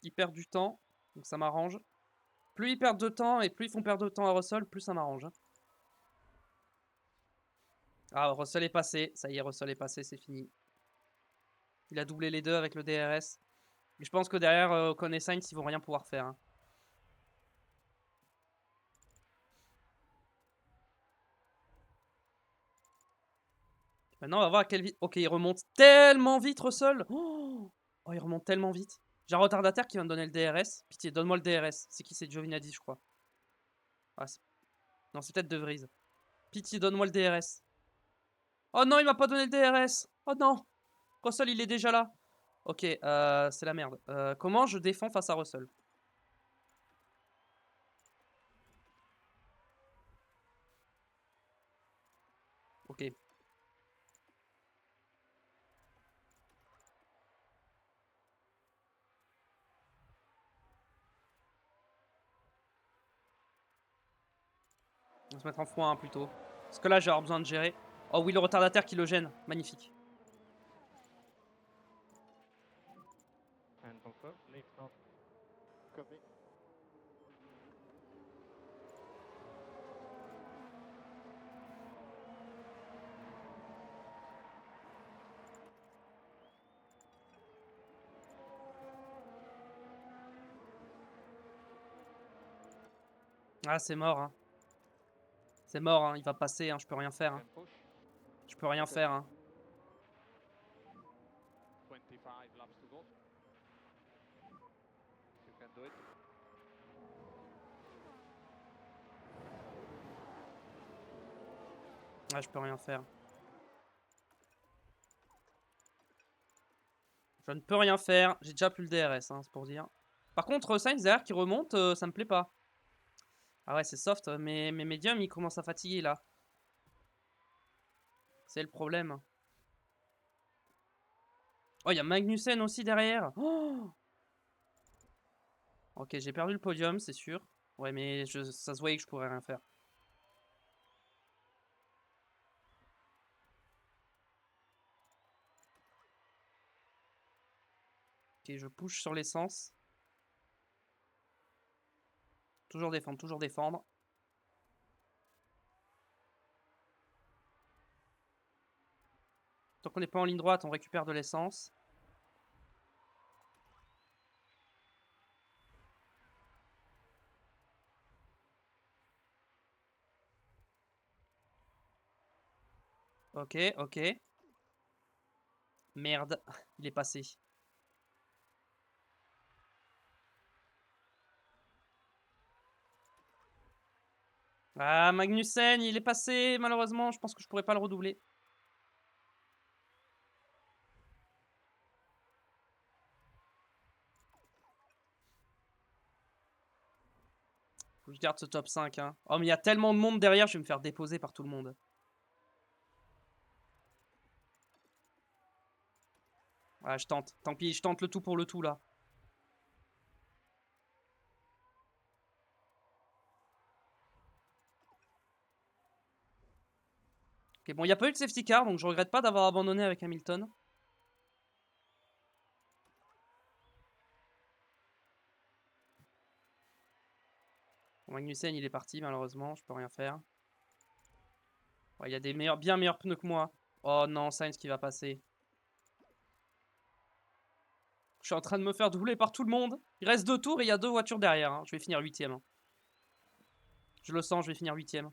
S1: Ils perdent du temps, donc ça m'arrange. Plus ils perdent de temps et plus ils font perdre de temps à Russell, plus ça m'arrange. Ah, Russell est passé. Ça y est, Russell est passé, c'est fini. Il a doublé les deux avec le DRS. Mais je pense que derrière, Ocon et Sainz, ils vont rien pouvoir faire. Hein. Maintenant, on va voir à quelle vite. Ok, il remonte tellement vite, Russell. Oh, il remonte tellement vite. J'ai un retardataire qui va me donner le DRS. Pitié, donne-moi le DRS. C'est qui? C'est Giovinazzi, je crois. Ah, non, c'est peut-être De Vries. Pitié, donne-moi le DRS. Oh non, il m'a pas donné le DRS. Oh non. Russell, il est déjà là. Ok, c'est la merde. Comment je défends face à Russell? Ok. On va se mettre en x1 plutôt. Parce que là, j'ai avoir besoin de gérer. Oh oui, le retardataire qui le gêne. Magnifique.
S3: And confirm, leave front.
S6: Copy.
S1: Ah, c'est mort. Hein. C'est mort. Hein. Il va passer. Hein. Je peux rien faire. Hein.
S3: Can push.
S1: Je peux rien
S6: Ok.
S1: faire. Hein.
S3: 25 laps to go. You can do it.
S1: Ah, je peux rien faire. Je ne peux rien faire. J'ai déjà plus le DRS, hein, c'est pour dire. Par contre, Sainz derrière qui remonte, ça me plaît pas. Ah ouais, c'est soft, mais mes médiums, ils commencent à fatiguer là. C'est le problème. Oh, il y a Magnussen aussi derrière. Oh, ok, j'ai perdu le podium, c'est sûr. Ouais, mais ça se voyait que je pourrais rien faire. Ok, je push sur l'essence. Toujours défendre, toujours défendre. Tant qu'on n'est pas en ligne droite, on récupère de l'essence. Ok, ok. Merde, il est passé. Ah, Magnussen, il est passé, malheureusement. Je pense que je pourrais pas le redoubler. Faut que je garde ce top 5. Hein. Oh, mais il y a tellement de monde derrière, je vais me faire déposer par tout le monde. Ah, je tente. Tant pis, je tente le tout pour le tout, là. Ok, bon, il n'y a pas eu de safety car, donc je regrette pas d'avoir abandonné avec Hamilton. Bon, Magnussen, il est parti, malheureusement. Je peux rien faire. Ouais, il y a des bien meilleurs pneus que moi. Oh non, Sainz qui va passer. Je suis en train de me faire doubler par tout le monde. Il reste 2 tours et il y a 2 voitures derrière. Hein. Je vais finir 8ème. Hein. Je le sens, je vais finir 8ème.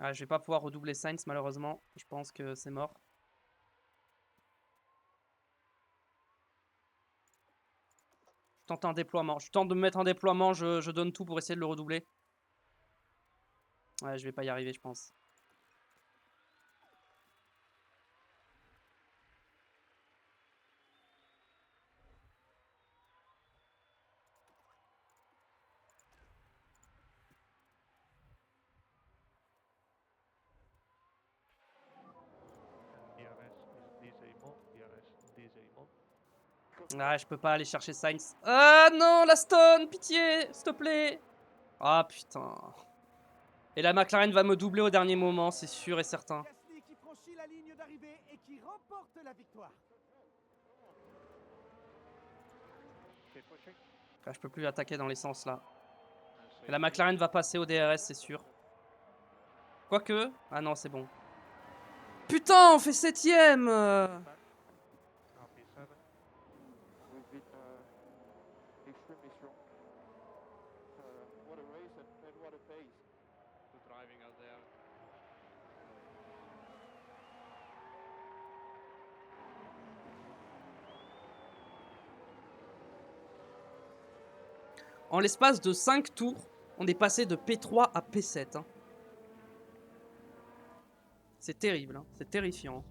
S1: Ah, je vais pas pouvoir redoubler Sainz, malheureusement. Je pense que c'est mort. Je tente un déploiement. Je tente de me mettre en déploiement. Je donne tout pour essayer de le redoubler. Ouais, je vais pas y arriver, je pense.
S3: And DRS is disable. DRS disable.
S1: Ah, je peux pas aller chercher Sainz. Ah non, la stone, pitié, s'il te plaît. Ah putain. Et la McLaren va me doubler au dernier moment, c'est sûr et certain.
S2: Gasly qui franchit la ligne d'arrivée et qui remporte la victoire.
S3: Keep pushing.
S1: Ah, je peux plus attaquer dans l'essence là.
S3: And
S1: Et la
S3: safety.
S1: McLaren va passer au DRS, c'est sûr. Quoique. Ah non, c'est bon. Putain, on fait 7ème.
S3: Back. RP7.
S6: We've been extremely strong.
S1: En l'espace de 5 tours, on est passé de P3 à P7. Hein. C'est terrible, hein. C'est terrifiant.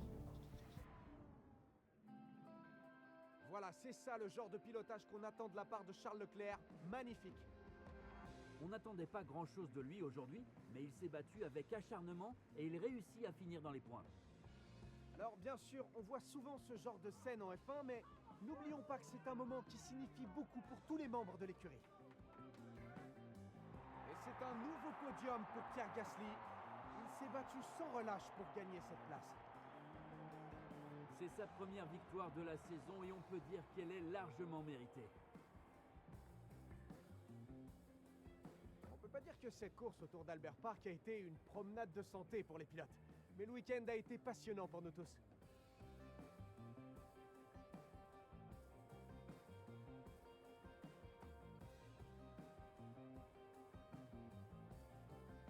S2: Voilà, c'est ça le genre de pilotage qu'on attend de la part de Charles Leclerc. Magnifique.
S4: On n'attendait pas grand-chose de lui aujourd'hui, mais il s'est battu avec acharnement et il réussit à finir dans les points.
S2: Alors bien sûr, on voit souvent ce genre de scène en F1, mais n'oublions pas que c'est un moment qui signifie beaucoup pour tous les membres de l'écurie. Et c'est un nouveau podium pour Pierre Gasly. Il s'est battu sans relâche pour gagner cette place.
S4: C'est sa première victoire de la saison et on peut dire qu'elle est largement méritée.
S2: On peut pas dire que cette course autour d'Albert Park a été une promenade de santé pour les pilotes. Mais le week-end a été passionnant pour nous tous.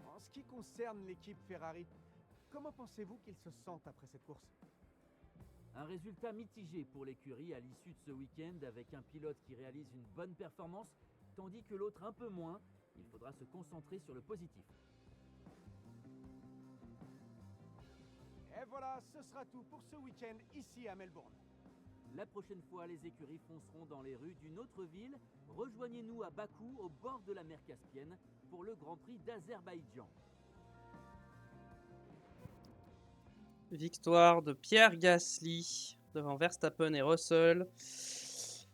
S2: En ce qui concerne l'équipe Ferrari, comment pensez-vous qu'ils se sentent après cette course?
S4: Un résultat mitigé pour l'écurie à l'issue de ce week-end avec un pilote qui réalise une bonne performance, tandis que l'autre un peu moins. Il faudra se concentrer sur le positif.
S2: Et voilà, ce sera tout pour ce week-end ici à Melbourne.
S4: La prochaine fois, les écuries fonceront dans les rues d'une autre ville. Rejoignez-nous à Bakou, au bord de la mer Caspienne, pour le Grand Prix d'Azerbaïdjan.
S1: Victoire de Pierre Gasly devant Verstappen et Russell.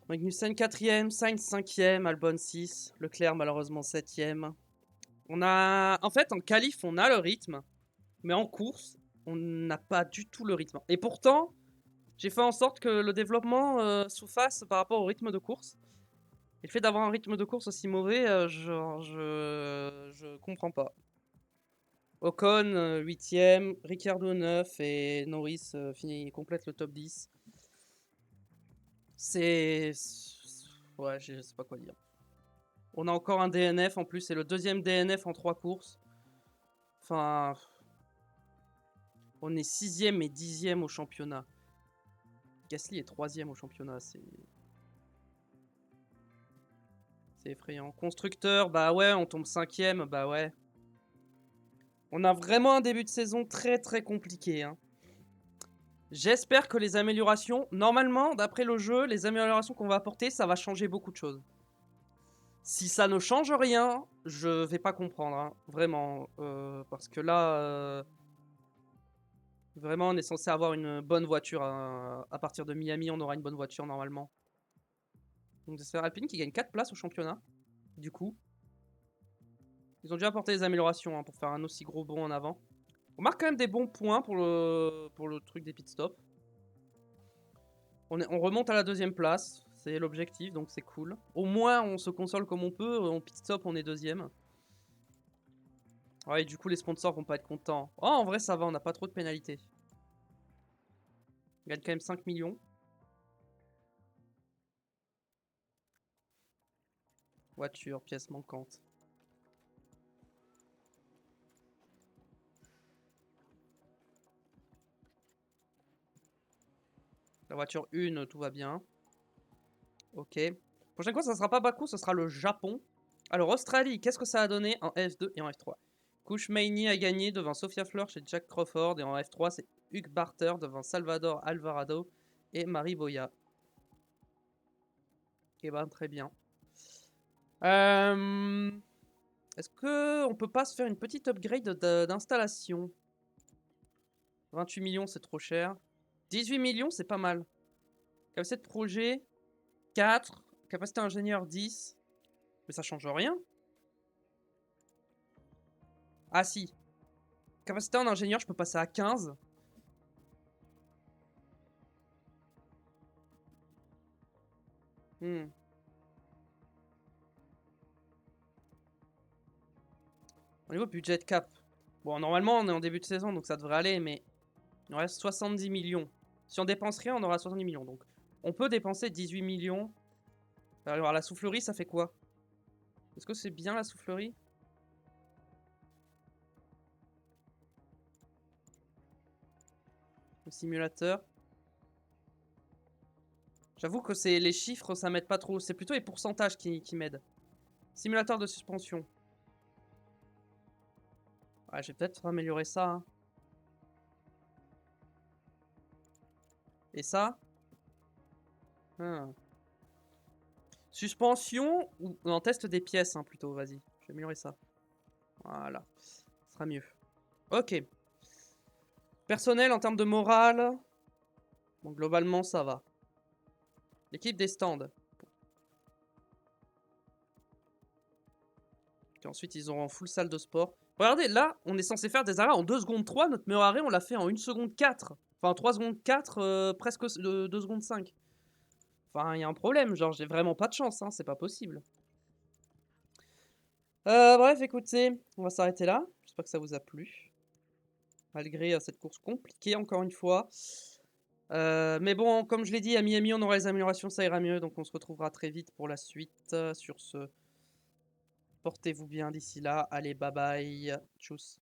S1: Magnussen 4ème, Sainz 5ème, Albon 6, Leclerc malheureusement 7ème. En fait, en qualif, on a le rythme, mais en course, on n'a pas du tout le rythme. Et pourtant, j'ai fait en sorte que le développement sous-fasse par rapport au rythme de course. Et le fait d'avoir un rythme de course aussi mauvais, je comprends pas. Ocon 8ème, Ricciardo 9 et Norris complète le top 10. Ouais, je sais pas quoi dire. On a encore un DNF en plus, c'est le deuxième DNF en 3 courses. Enfin, on est 6ème et 10ème au championnat. Gasly est 3ème au championnat, c'est effrayant. Constructeur, bah ouais, on tombe 5ème, bah ouais. On a vraiment un début de saison très très compliqué. Hein. J'espère que les améliorations, normalement, d'après le jeu, les améliorations qu'on va apporter, ça va changer beaucoup de choses. Si ça ne change rien, je vais pas comprendre, hein, vraiment. Parce que là, vraiment, on est censé avoir une bonne voiture. À partir de Miami, on aura une bonne voiture normalement. Donc j'espère Alpine qui gagne 4 places au championnat. Du coup, ils ont déjà apporté des améliorations hein, pour faire un aussi gros bond en avant. On marque quand même des bons points pour le truc des pit stops. On remonte à la 2ème place. C'est l'objectif, donc c'est cool. Au moins, on se console comme on peut. En pit stop, on est 2ème. Ouais, du coup, les sponsors vont pas être contents. Oh, en vrai, ça va, on n'a pas trop de pénalités. On gagne quand même 5 millions. Voiture, pièces manquantes. La voiture 1, tout va bien. Ok. Prochaine fois, ça sera pas Bakou, ce sera le Japon. Alors, Australie, qu'est-ce que ça a donné en F2 et en F3? Kouchmeini a gagné devant Sophia Fleur chez Jack Crawford. Et en F3, c'est Hugh Barter devant Salvador Alvarado et Marie Boya. Et ben, très bien. Est-ce qu'on peut pas se faire une petite upgrade d'installation? 28 millions, c'est trop cher. 18 millions, c'est pas mal. Capacité de projet, 4. Capacité ingénieur, 10. Mais ça change rien. Ah si. Capacité en ingénieur, je peux passer à 15. Au niveau budget cap. Bon, normalement, on est en début de saison, donc ça devrait aller, mais il nous reste 70 millions. Si on dépense rien, on aura 70 millions. Donc, on peut dépenser 18 millions. Alors, la soufflerie, ça fait quoi? Est-ce que c'est bien la soufflerie? Le simulateur. J'avoue que c'est les chiffres, ça m'aide pas trop. C'est plutôt les pourcentages qui m'aident. Simulateur de suspension. Ouais, j'ai peut-être amélioré ça. Hein. Et ça ah. Suspension ou non, test des pièces hein, plutôt, vas-y. Je vais améliorer ça. Voilà. Ce sera mieux. Ok. Personnel en termes de morale. Bon, globalement, ça va. L'équipe des stands. Et ensuite, ils auront full salle de sport. Regardez, là, on est censé faire des arrêts en 2 secondes 3. Notre meilleur arrêt, on l'a fait en 1 seconde 4. Enfin, 3 secondes 4, presque 2 secondes 5. Enfin, il y a un problème. Genre, j'ai vraiment pas de chance. Hein, c'est pas possible. Bref, écoutez, on va s'arrêter là. J'espère que ça vous a plu. Malgré cette course compliquée, encore une fois. Mais bon, comme je l'ai dit, à Miami, on aura les améliorations, ça ira mieux. Donc on se retrouvera très vite pour la suite. Sur ce, portez-vous bien d'ici là. Allez, bye bye. Tchuss.